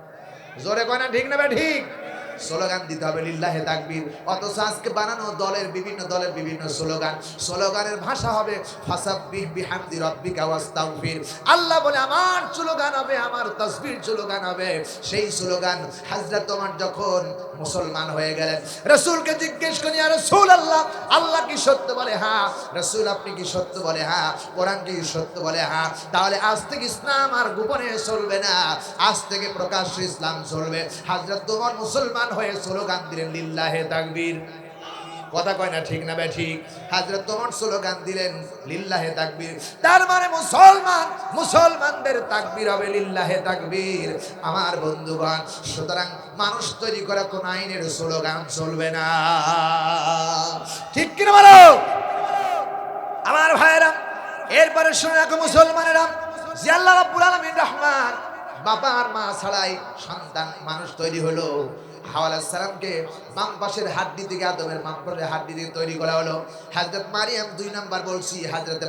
জোরে কয় না, ঠিক না? ঠিক স্লোগান দিতে হবে লিল্লাহে তাকবীর। অথচ আজকে বানানো বিভিন্ন দলের বিভিন্ন স্লোগান, স্লোগানের ভাষা হবে ফাসাব্বিহ বিহামদি রাব্বিকা ওয়াস্তাগফির। আল্লাহ বলে আমার স্লোগান হবে, আমার তাসবিহ স্লোগান হবে। সেই স্লোগান হযরত ওমর যখন মুসলমান হয়ে গেলেন, রাসূলকে জিজ্ঞেস করেন ইয়া রাসূলুল্লাহ, আল্লাহ কি সত্য বলে? হ্যাঁ। রাসূল আপনি কি সত্য বলে? হ্যাঁ। কোরআন কি সত্য বলে? হ্যাঁ। তাহলে আজ থেকে ইসলাম আর গোপনে চলবে না, আজ থেকে প্রকাশ্যে ইসলাম চলবে। হযরত ওমর মুসলমান হয়ে স্লোগান দিলেন লিল্লাহে তাকবীর। কথা কয় না, ঠিক না ঠিক? হযরত ওমর স্লোগান দিলেন লিল্লাহে তাকবীর। তার মানে মুসলমানদের তাকবীর হবে লিল্লাহে তাকবীর। আমার বন্ধুগণ, সুতরাং মানুষ তৈরি করা কোন আইনের স্লোগান চলবে না। ঠিক কি না বলো আমার ভাইরা? এরপরে শুনে রাখো মুসলমানেরা, যে আল্লাহ রাব্বুল আলামিন রহমান, বাবা আর মা ছাড়াই সন্তান মানুষ তৈরি হলো। হাওয়া আলাইহিস সালামকে বাম পাশের হাড্ডি থেকে, আদমের বাম পাশের হাড্ডি থেকে তৈরি করা হলো। হযরত মারিয়াম 2 নাম্বার বলছি, হযরত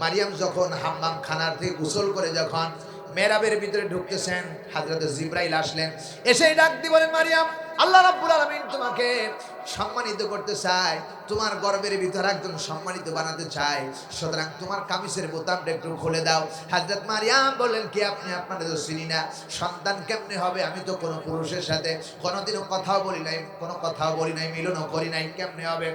মারিয়াম যখন হাম্মাম খানার থেকে গোসল করে যখন মেহরাবের ভিতরে ঢুকতেছেন, হযরত জিবরাইল আসলেন, এসে ডাক দিয়ে বলেন, মারিয়াম, আল্লাহ রাব্বুল আলামিন তোমাকে সম্মানিত করতে চায়, তোমার গর্বের ভিতরে একজন সম্মানিত বানাতে চায়, সুতরাং তোমার কামিজের বোতামটা একটু খুলে দাও। হযরত মারিয়াম বললেন, কি আপনি? আপনাদের তো চিনি না, সন্তান কেমনে হবে? আমি তো কোনো পুরুষের সাথে কোনোদিনও কথাও বলি নাই, কোনো কথাও বলি নাই, মিলনও করি নাই, কেমনে হবে?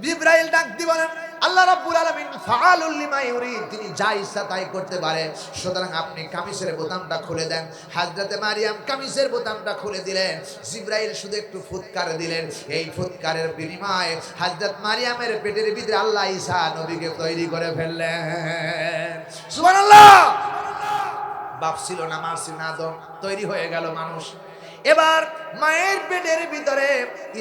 জিবরাইল ডাক দিয়ে বলেন, আল্লাহ রাব্বুল আলামিন ফাআলুল লিমা ইউরিদ, তিনি যা ইচ্ছা তাই করতে পারে, সুতরাং আপনি কামিজের বোতামটা খুলে দেন। হযরত মারিয়াম কামিজের বোতামটা খুলে দিলেন। জিবরাইল শুধু একটু ফুৎকার দিলেন, এই ফুৎকারের বিনিময়ে হযরত মারিয়ামের পেটের ভিতরে আল্লাহ ঈসা নবীকে তৈরি করে ফেললেন। সুবহানাল্লাহ। বাপ ছিল না, মা ছিল না, আদম, তৈরি হয়ে গেল মানুষ। এবার মায়ের পেটের ভিতরে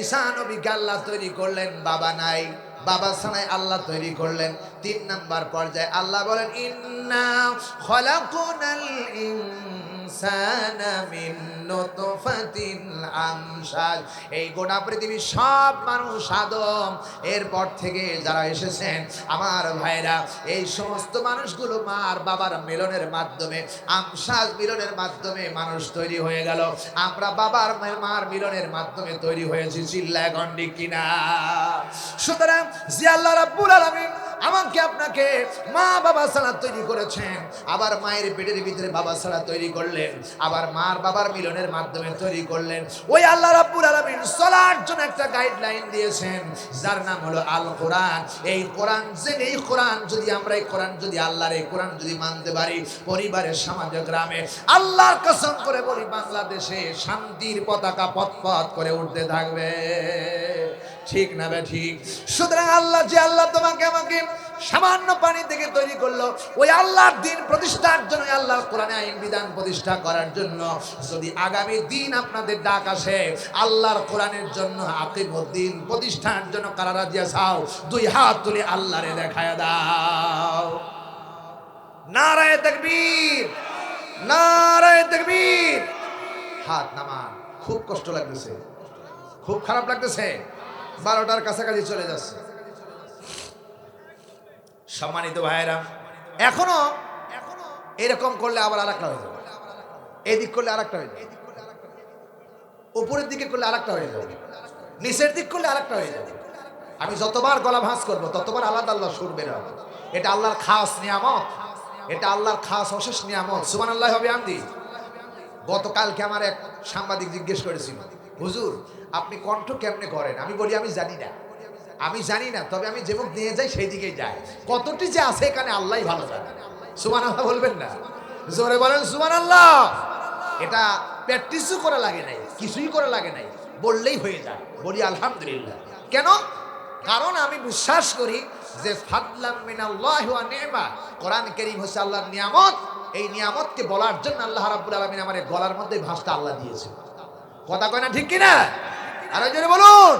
ঈসা নবীকে আল্লাহ তৈরি করলেন, বাবা নাই, বাবা ছাড়াই আল্লাহ তৈরি করলেন। 3 নাম্বার পর্যায়ে আল্লাহ বলেন, ইন্না খলাকুনাল ইনসানা মিন নুতফাতিন আমশাজ। এই গোটা পৃথিবীর সব মানুষ আদম, এরপর থেকে যারা এসেছেন আমার ভাইরা, এই সমস্ত মানুষগুলো মার বাবার মিলনের মাধ্যমে, আমশাজ মিলনের মাধ্যমে মানুষ তৈরি হয়ে গেল। আমরা বাবার মার মিলনের মাধ্যমে তৈরি হয়েছি, চিল্লায় গন্ডি কিনা? সুতরাং যে আল্লাহ রাব্বুল আলামিন আমাকে আপনাকে মা বাবা ছাড়া তৈরি করেছেন, আবার মায়ের পেটের ভিতরে বাবা ছাড়া তৈরি করলেন, আবার মার বাবার মিলনের মাধ্যমে তৈরি করলেন, ওই আল্লাহ রাব্বুল আলামিন চলার জন্য একটা গাইডলাইন দিয়েছেন, যার নাম হলো আল কোরআন। এই কোরআন যদি আমরা এই কোরআন যদি আল্লাহর এই কোরআন যদি মানতে পারি, পরিবারের, সমাজে, গ্রামে, আল্লাহর কসম করে বলি, বাংলাদেশে শান্তির পতাকা পথ করে উঠতে থাকবে। ঠিক না বে ঠিক? সুতরাং আল্লাহ, যে আল্লাহ তোমাকে আমাকে সামান্য পানি থেকে তৈরি করলো, ওই আল্লাহর দিন প্রতিষ্ঠার জন্য, আল্লাহর কোরআনে আইন বিধান প্রতিষ্ঠা করার জন্য, যদি আগামী দিন আপনাদের ডাক আসে আল্লাহর কোরআনের জন্য, আকিমুদ্দিন প্রতিষ্ঠার জন্য, কারা রাজি আছো? 2 হাত তুলে আল্লাহরে দেখায় দাও। নারায়ে তাকবীর, নারায়ে তাকবীর। হাত নামান। খুব কষ্ট লাগতেছে, খুব খারাপ লাগতেছে, 12টার কাছাকাছি চলে যাচ্ছে। সম্মানিত ভাইয়েরা, এখনো এরকম করলে আবার আরেকটা হয়ে যাবে, এদিক করলে আরেকটা হয়ে যাবে, উপরের দিকে করলে আরেকটা হয়ে যাবে, নিচের দিক করলে আরেকটা হয়ে যাবে। আমি যতবার গলা ভাঁজ করবো ততবার আলাদা আল্লাহ সুর বের হবে। এটা আল্লাহর খাস নিয়ামত, এটা আল্লাহর খাস অশেষ নিয়ামত। সুবহানাল্লাহি ওয়া বিহামদিহি। গতকালকে আমার এক সাংবাদিক জিজ্ঞেস করেছিল, হুজুর আপনি কণ্ঠ কেমনে করেন? আমি বলি, আমি জানি না, তবে আমি যে মুখ নিয়ে যাই সেই দিকেই যাই। কতটি যে আছে এখানে আল্লাহই ভালো জানে। সুবহানাল্লাহ বলবেন না? জোরে বলেন সুবহানাল্লাহ। এটা প্র্যাকটিসও করা লাগে নাই, কিছুই করা লাগে নাই, বললেই হয়ে যায়। বলি আলহামদুলিল্লাহ। কেন? কারণ আমি বিশ্বাস করি যে ফাদলাম মিনাল্লাহি ওয়া নি'মা, কোরআন কারীম হচ্ছে আল্লাহর নিয়ামত। এই নিয়ামতকে বলার জন্য আল্লাহ রাব্বুল আলামিন আমার গলার মধ্যে ভাষটা আল্লাহ দিয়েছে। কথা কয় না, ঠিক কিনা? আরো জোরে বলুন।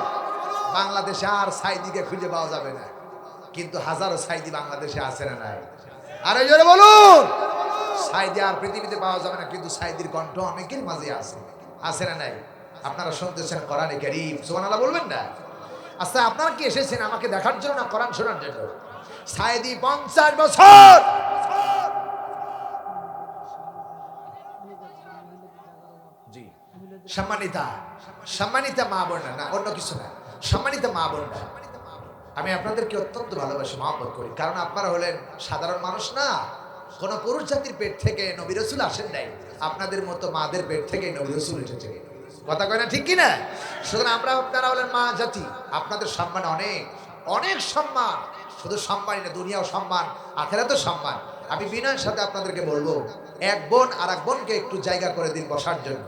বাংলাদেশে আর সাইদিকে খুঁজে পাওয়া যাবে না, কিন্তু হাজারো সাইদি বাংলাদেশে আছে না নাই? আরো জোরে বলুন। সাইদি আর পৃথিবীতে পাওয়া যাবে না, কিন্তু সাইদির কণ্ঠ অনেকের মাঝে আছে না নাই? আপনারা শুনতেছেন কোরআনে কারীম, সুবহানাল্লাহ বলবেন না? আচ্ছা, আপনারা কি এসেছেন আমাকে দেখার জন্য না কোরআন শোনার জন্য? সাইদি 50 বছর জি। সম্মানিতা মা বোনেরা, না অন্য কিছু না, সম্মানিত মা বোনেরা, আমি আপনাদেরকে অত্যন্ত ভালোবাসি, মহব্বত করি, কারণ আপনারা হলেন সাধারণ মানুষ না। কোন পুরুষ জাতির পেট থেকে নবী রাসূল আসেন নাই, আপনাদের মতো মাদের পেট থেকে নবী রাসূল এসেছে। কথা কয় না, ঠিক কিনা? সুতরাং আপনারা হলেন মা জাতি, আপনাদের সম্মান অনেক অনেক সম্মান। শুধু সম্মানই না, দুনিয়াও সম্মান, আখিরাতেও সম্মান। আমি বিনয়ের সাথে আপনাদেরকে বলবো, এক বোন আর এক বোনকে একটু জায়গা করে দিন বসার জন্য।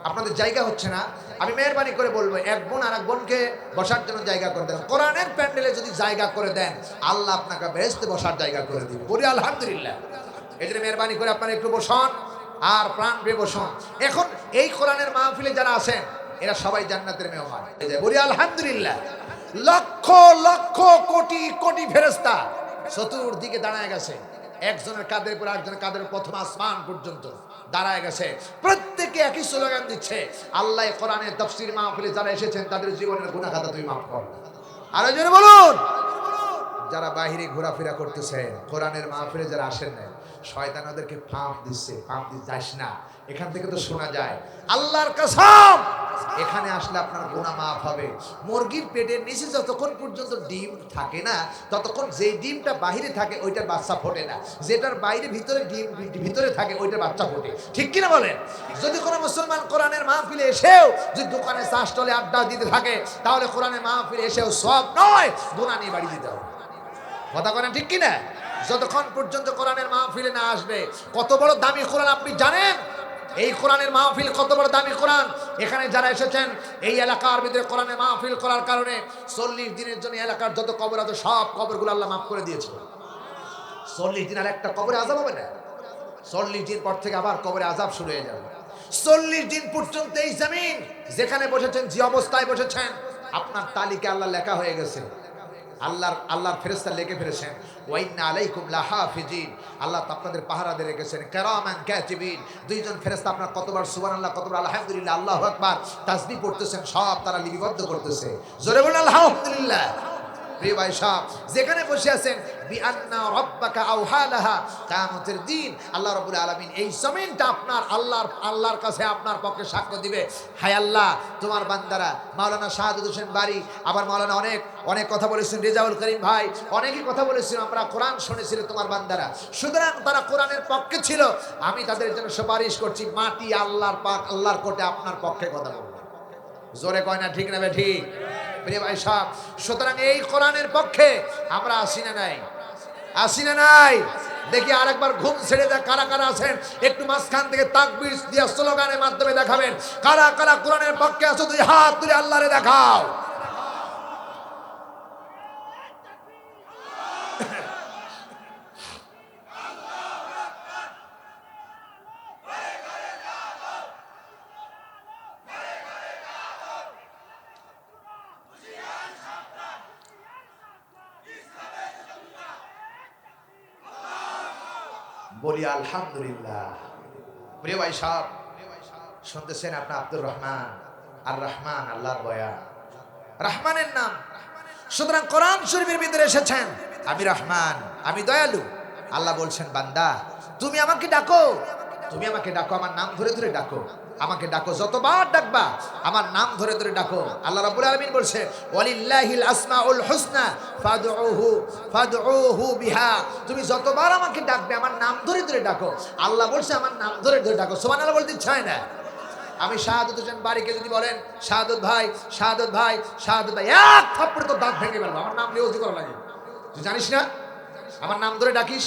আপনাদের জায়গা হচ্ছে না, আমি মেহরবানি করে বলবো, এক বোন আর এক বোনকে বসার জন্য জায়গা করে দেন। কোরআনের প্যান্ডেলে যদি জায়গা করে দেন, আল্লাহ আপনাকে বেহেশতে বসার জায়গা করে দিন। বলি আলহামদুলিল্লাহ। এই জন্য মেহরবানি করে আপনারা একটু বসুন আর প্রাণ পেয়ে বসুন। এখন এই কোরআনের মাহফিলে যারা আছেন, এরা সবাই জান্নাতের মেহমান। বলি আলহামদুলিল্লাহ। লক্ষ লক্ষ কোটি কোটি ফেরেশতা চতুর্দিকে দাঁড়ায় গেছে, একজনের কাঁধের পর একজনের কাঁধের প্রথম আসমান পর্যন্ত দাঁড়ায় গেছে, প্রত্যেকে একই স্লোগান দিচ্ছে, আল্লাহ কোরআনের তাফসীর মাহফিলে যারা এসেছেন তাদের জীবনের গুনাহ খাতা তুই মাফ কর। আরো জোরে বলুন। যারা বাহিরে ঘোরাফেরা করতেছে, কোরআনের মাহফিলে যারা আসেন না, শয়তান ওদেরকে ফাঁপ দিচ্ছে, ফাঁপ দিয়ে যাস না, এখান থেকে তো শোনা যায় আল্লাহর কসম এখানে আসলে আপনার গুনাহ মাফ হবে। মুরগির পেটের নিচে যতক্ষণ পর্যন্ত ডিম থাকে না, ততক্ষণ যেই ডিমটা বাহিরে থাকে ওইটার বাচ্চা ফোটে না, যেটার বাইরে ভিতরে ডিম ভিতরে থাকে ওইটার বাচ্চা ফোটে। ঠিক কিনা বলেন? যদি কোনো মুসলমান কোরআনের মাহফিলে এসেও যদি দোকানে চা স্টলে আড্ডা দিতে থাকে, তাহলে কোরআনের মাহফিলে এসেও সব নয়, গুনাহ নিয়ে বাড়ি দিতে হবে। কথা বলেন ঠিক কিনা? যতক্ষণ পর্যন্ত কোরআনের মাহফিলে না আসবে, কত বড় দামি কোরআন আপনি জানেন? এই কোরআনের মাহফিল কত বড় দামি কোরআন। এখানে যারা এসেছেন এই এলাকার ভিতরে কোরআনের মাহফিল করার কারণে 40 দিনের জন্য এলাকার যত কবর আছে সব কবরগুলো আল্লাহ মাফ করে দিয়েছে। 40 দিন আর একটা কবরে আযাব হবে না। 40 দিন পর থেকে আবার কবরে আযাব শুরু হয়ে যাবে। 40 দিন পর্যন্ত এই জমিন যেখানে বসেছেন, যে অবস্থায় বসেছেন, আপনার তালিকা আল্লাহ লেখা হয়ে গেছে। আল্লাহর ফেরেশতা লিখে ফেলেছেন, ওয়া ইন্না আলাইকুম লাহাফিজিন, আল্লাহ আপনাদের পাহারাদের রেখেছেন, কিরামান কাতিবিন, দুইজন ফেরেশতা আপনার কতবার সুবহানাল্লাহ, কতবার আলহামদুলিল্লাহ, আল্লাহু আকবার তাসবিহ পড়তেছেন, সব তারা লিপিবদ্ধ করতেছে। জোরে বলুন আলহামদুলিল্লাহ। প্রিয় ভাই সাহেব, যেখানে বসে আছেন, বিআন্না রাব্বাকা আওহালাহা, কিয়ামতের দিন আল্লাহ রাব্বুল আলামিন এই জমিনটা আপনার আল্লাহর কাছে আপনার পক্ষে সাক্ষ্য দিবে, হায় আল্লাহ তোমার বান্দারা। মাওলানা শাহাদুত হোসেন বারী, আবার মাওলানা অনেক কথা বলেছেন, রেজাউল করিম ভাই অনেকই কথা বলেছেন, আমরা কোরআন শুনেছিল তোমার বান্দারা, সুতরাং তারা কোরআনের পক্ষে ছিল, আমি তাদের জন্য সুপারিশ করছি, মাটি আল্লাহর কোর্টে আপনার পক্ষে কথা বলবে। জোরে কয় না ঠিক না বে ঠিক? প্রিয় ভাই সাহেব, সুতরাং এই কোরআনের পক্ষে আমরা আসি না নাই? আসি না নাই? দেখি আরেকবার ঘুম ছেড়ে দেয় কারা কারা আছেন, একটু মাঝখান থেকে তাকবীর দিয়ে স্লোগানের মাধ্যমে দেখাবেন কারা কারা কোরআনের পক্ষে আছো, দুই হাত তুলে আল্লাহরে দেখাও। বলি আলহামদুলিল্লাহ। প্রিয় ভাই সাহেব, শুনতেছেন আপনার আব্দুর রহমান, আর রহমান আল্লাহর বয়া, রহমানের নাম। সুতরাং কোরআন শরীফের ভিতরে এসেছেন, আমি রহমান, আমি দয়ালু। আল্লাহ বলছেন, বান্দা তুমি আমাকে ডাকো, তুমি আমাকে ডাকো, আমার নাম ধরে ধরে ডাকো, আমাকে ডাকো, যতবার ডাকবা আমার নাম ধরে ধরে ডাকো। আল্লাহ রাব্বুল আলামিন বলছে, ওয়ালিল্লাহিল আসমাউল হুসনা ফাদউহু বিহা, তুমি যতবার আমাকে ডাকবে আমার নাম ধরে ধরে ডাকো। আল্লাহ বলছে আমার নাম ধরে ধরে ডাকো। সুবহানাল্লাহ বলতে চায় না? আমি শাহাদত হোসেন বারীকে যদি বলেন, শাহাদত ভাই, শাহাদত ভাই, শাহাদত ভাই, এক থাপ্পড়ে তো দাঁত ভেঙে ফেলবো। আমার নাম নিয়ে ওজি করা লাগে, তুই জানিস না? আমার নাম ধরে ডাকিস।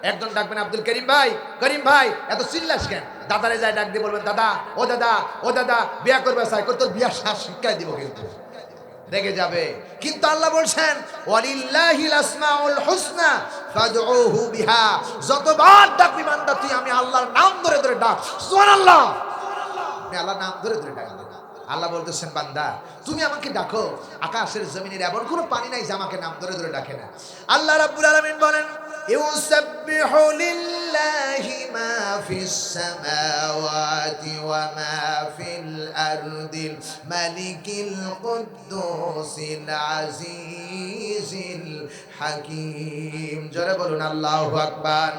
একজন ডাকবেন আব্দুল করিম ভাই, করিম ভাই, এত চিল্লাস কেন? দাদারে যায় ডাক দিয়ে বলবেন, দাদা, ও দাদা, ও দাদা, বিয়া করবে চাই, তোর বিয়া শিক্ষায় দিব, কিন্তু রেগে যাবে। কিন্তু আল্লাহ বলছেন, ওয়ালিল্লাহিল আসমাউল হুসনা ফাদউহু বিহা, যতবার ডাকবি বান্দা তুই আমি আল্লাহর নাম ধরে ধরে ডাক। সুবহানাল্লাহ, আপনি আল্লাহর নাম ধরে ধরে ডাকবেন। আল্লাহ বলতেছেন, বান্দা তুমি আমাকে ডাকো, আকাশের জমিনের এমন কোনো পানি নাই যে আমাকে নাম ধরে ধরে ডাকে না। আল্লাহ রাব্বুল আলামিন বলেন, ইউসাব্বিহু লিল্লাহি মা ফিস সামাওয়াতি ওয়া মা ফিল আরদিল মালিকিল কুদ্দুসিল আজিজিল হাকীম। জোরে বলুন আল্লাহু আকবার।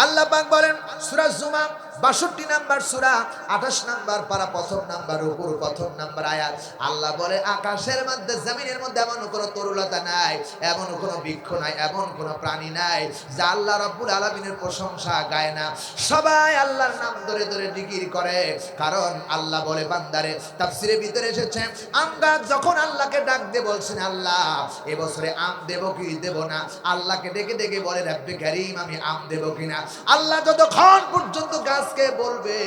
আল্লাহ পাক বলেন সূরা জুমা 62 নাম্বার সূরা 28 নাম্বার পারা প্রথম নাম্বার উপর প্রথম নাম্বার আয়াত। আল্লাহ বলে, আকাশের মধ্যে জমিনের মধ্যে এমন কোনো তরুলতা নাই, এমন কোনো বৃক্ষ নাই, এমন কোনো প্রাণী নাই যা আল্লাহ রাব্বুল আলামিনের প্রশংসা গায় না। সবাই আল্লাহর নাম ধরে ধরে জিকির করে, কারণ আল্লাহ বলে, বান্দারে, তাফসীরের ভিতরে এসেছে, আমরা যখন আল্লাহকে ডাক দিয়ে বলছেন, আল্লাহ এবছরে আম দেব কি দেব না, আল্লাহকে ডেকে ডেকে বলে, রব্বে কারীম আমি আম দেব কিনা। আল্লাহ যতক্ষণ পর্যন্ত গাছকে বলবে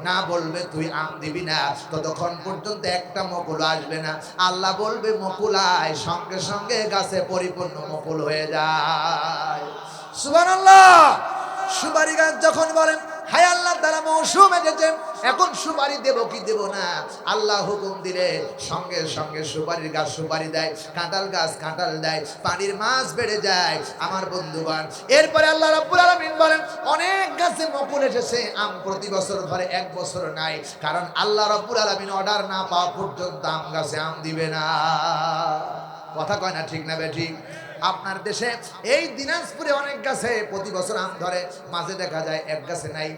না, বলবে তুই আম দিবি না, ততক্ষণ পর্যন্ত একটা মুকুল আসবে না। আল্লাহ বলবে মুকুল আয়, সঙ্গে সঙ্গে গাছে পরিপূর্ণ মুকুল হয়ে যায়। সুবহানাল্লাহ। সুপারি গাছ যখন বলেন হায় আল্লাহ তাআলা মৌসুম এসেছে, এখন সুপারি দেব কি দেব না, আল্লাহ হুকুম দিলে সঙ্গে সঙ্গে সুপারির গাছ সুপারি দেয়, কাঁঠাল গাছ কাঁঠাল দেয়, পানির মাছ বেড়ে যায় আমার বন্ধুগণ। এরপরে আল্লাহ রাব্বুল আলামিন বলেন অনেক গাছে মুকুল এসেছে, আম প্রতি বছর ধরে এক বছর নাই, কারণ আল্লাহ রাব্বুল আলামিন অর্ডার না পাওয়া পর্যন্ত আম গাছে আম দিবে না। কথা কয় না ঠিক না বেঠিক? আপনার দেশে এই দিনাজপুরে অনেক গাছে প্রতি বছর আম ধরে, মাঝে দেখা যায় এক গাছে নাই,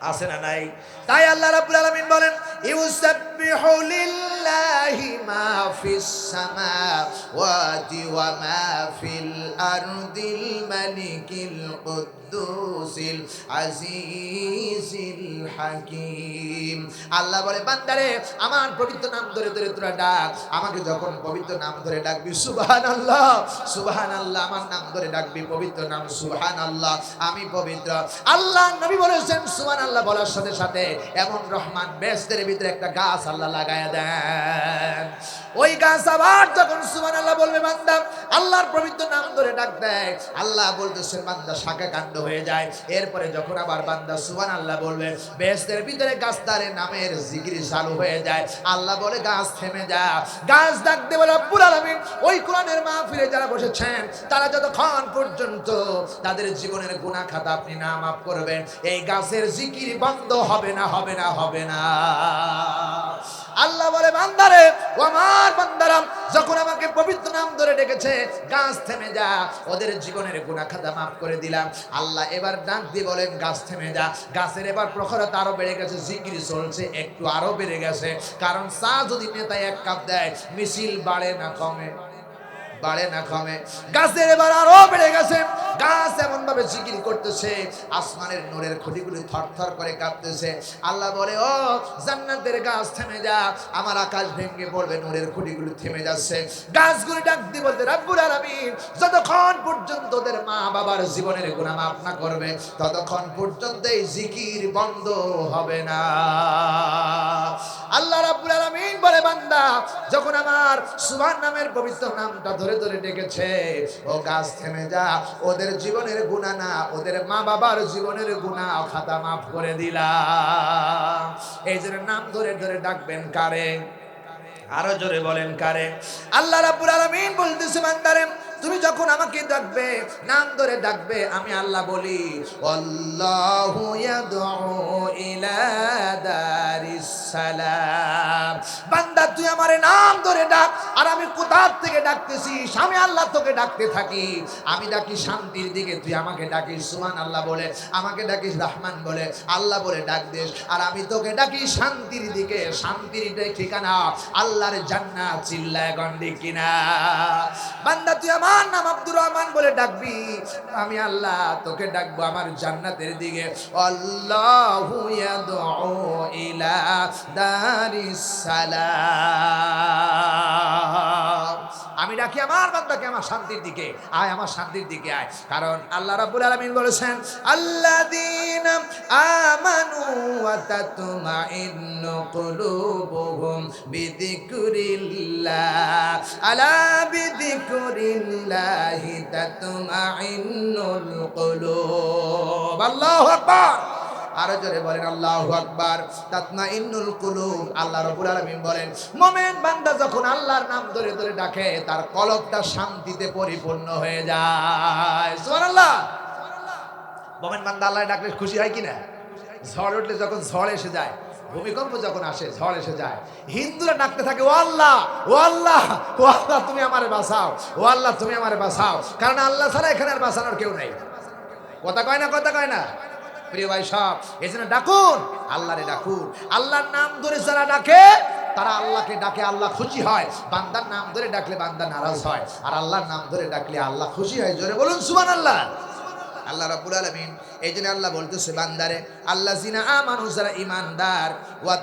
আছে না নাই? তাই আল্লাহ রাব্বুল আলামিন বলেন ইউসাব্বিহু লিল্লাহি মা ফিস সামাওয়াতি ওয়া মা ফিল আরদিল মালিকিল কুদ্দুসিল আজিজিল হাকীম। আল্লাহ বলে বান্দারে আমার পবিত্র নাম ধরে ধরে তোরা ডাক, আমাকে যখন পবিত্র নাম ধরে ডাকবি সুবহানাল্লাহ সুবহানাল্লাহ, আমার নাম ধরে ডাকবি পবিত্র নাম সুবহানাল্লাহ, আমি পবিত্র। আল্লাহ নবী বলেছেন সুবহানাল্লাহ বলার সাথে সাথে এমন রহমান বেহেশতের ভিতরে একটা গাছ আল্লাহ লাগায়া দেন। ওই গাছ আবার যখন সুবহানাল্লাহ বলবে বান্দা আল্লাহর পবিত্র নাম ধরে ডাক দেয়, আল্লাহ বলতেছেন বান্দা শাখা কাণ্ড হয়ে যায়। এরপরে যখন আবার বান্দা সুবহানাল্লাহ বলবে বেহেশতের ভিতরে গাছটারে নামের জিকির চালু হয়ে যায়। আল্লাহ বলে গাছ থেমে যা। গাছ ডাক দেবে রব্বুল আলামিন ওই কোরআনের মাহফিলে যারা বসেছেন তারা যতক্ষণ পর্যন্ত তাদের জীবনের গুনাহ খাতা আপনি না মাফ করবেন, এই গাছের জিকির বন্ধ হবে না, হবে না, হবে না। আল্লাহ বলে বান্দারে ও আমার বান্দারা যখন আমাকে পবিত্র নাম ধরে ডেকেছে গাছ থেমে যা, ওদের জীবনের গুনাহ খাতা মাফ করে দিলাম। আল্লাহ এবার ডাক দিয়ে বলেন গাছ থেমে যা। গাছের এবার প্রখরতা আরো বেড়ে গেছে, জিকির চলছে একটু আরো বেড়ে গেছে, কারণ চা যদি নেতা এক কাপ দেয় মিছিল বাড়ে না কমে, বাড়ে না কমে। গাছের এবার আরো বেড়ে গেছে, গাছ এমন ভাবে জিকির করতেছে আসমানের নূরের খুঁটিগুলি থরথর করে কাঁপতেছে। আল্লাহ বলে ও জান্নাতের গাছ থেমে যা, আমার আকাশ ভেঙে পড়বে, নূরের খুঁটিগুলি থেমে যাচ্ছে। গাছগুলি ডাক দিয়ে বলতে রব্বুল আলামিন যতক্ষণ পর্যন্ত ওদের মা বাবার জীবনের গুনাহ মাফ না করবে ততক্ষণ পর্যন্ত এই জিকির বন্ধ হবে না। আল্লাহ রাব্বুল আলামিন বলে বান্দা যখন আমার সুবহান নামের পবিত্র নামটা ধরে ধরে ডেকেছে ও গাছ থেমে যা, ওদের জীবনের গুনাহ না ওদের মা বাবার জীবনের গুনাহ খাতা মাফ করে দিলাম। এই জন্য নাম ধরে ধরে ডাকবেন কারে? আরো জোরে বলেন কারে? আল্লাহ রাব্বুল আলামিন বলতেছে বান্দারে তুমি যখন আমাকে ডাকবে নাম ধরে ডাকবে আমি আল্লাহ বলি আল্লাহু ইয়াদউ ইলা দারিস সালাম। বান্দা তুই আমারে নাম ধরে ডাক, আর আমি কোথা থেকে ডাকতেছিস? আমি আল্লাহ তোকে ডাকতে থাকি, আমি ডাকি শান্তির দিকে, তুই আমাকে ডাকিস সুবহানাল্লাহ বলে, আমাকে ডাকিস রহমান বলে, আল্লাহ বলে ডাক দিস, আর আমি তোকে ডাকি শান্তির দিকে। শান্তির ঠিকানা আল্লাহর জান্নাত, চিল্লায় গন্ডি কিনা। বান্দা তুই আমার নাম আব্দুর রহমান বলে ডাকবি, আমি আল্লাহ তোকে ডাকবো আমার জান্নাতের দিকে। আল্লাহু ইয়াদউ ইলা দারিস সালাম। আমি ডাকি আমার বান্দাকে আমার শান্তির দিকে আয়, আমার শান্তির দিকে আয়। কারণ আল্লাহ রাব্বুল আলামিন বলেছেন আল্লাযীনা আমানু ওয়া তাতমাইন্নু কুলুবুহুম বিযিকরিল্লাহ, আলা বিযিকরিল্লাহি তাতমাইন্নুল কুলুব। আল্লাহু আকবার। আরো জোরে বলেন আল্লাহু আকবার। তাতমাইন্নুল কুলুব। আল্লাহ রাব্বুল আলামিন বলেন মুমিন বান্দা যখন আল্লাহর নাম ধরে ধরে ডাকে তার কলবটা শান্তিতে পরিপূর্ণ হয়ে যায়। সুবহানাল্লাহ। মুমিন বান্দা আল্লাহর ডাকলে খুশি হয় কিনা? ঝড় উঠলে যখন ঝড় এসে যায়, ভূমিকম্প যখন আসে, ঝড় এসে যায়, হিন্দুরা ডাকতে থাকে ও আল্লাহ, ও আল্লাহ, ও আল্লাহ তুমি আমারে বাঁচাও, ও আল্লাহ তুমি আমারে বাঁচাও। কারণ আল্লাহ ছাড়া এখানে আর বাঁচানোর কেউ নাই। কথা কয় না? কথা কয় না? প্রিয় ভাই সব এই জন্য ডাকুন, আল্লাহরে ডাকুন। আল্লাহর নাম ধরে যারা ডাকে তারা আল্লাহকে ডাকে, আল্লাহ খুশি হয়। বান্দার নাম ধরে ডাকলে বান্দা নারাজ হয়, আর আল্লাহর নাম ধরে ডাকলে আল্লাহ খুশি হয়। জোরে বলুন সুবহানাল্লাহ। আল্লাহ রাব্বুল আলামিন এই জন্য আল্লাহ বলতেছে বান্দারে আল্লাযিনা আমানু, যারা ঈমানদার, ওয়া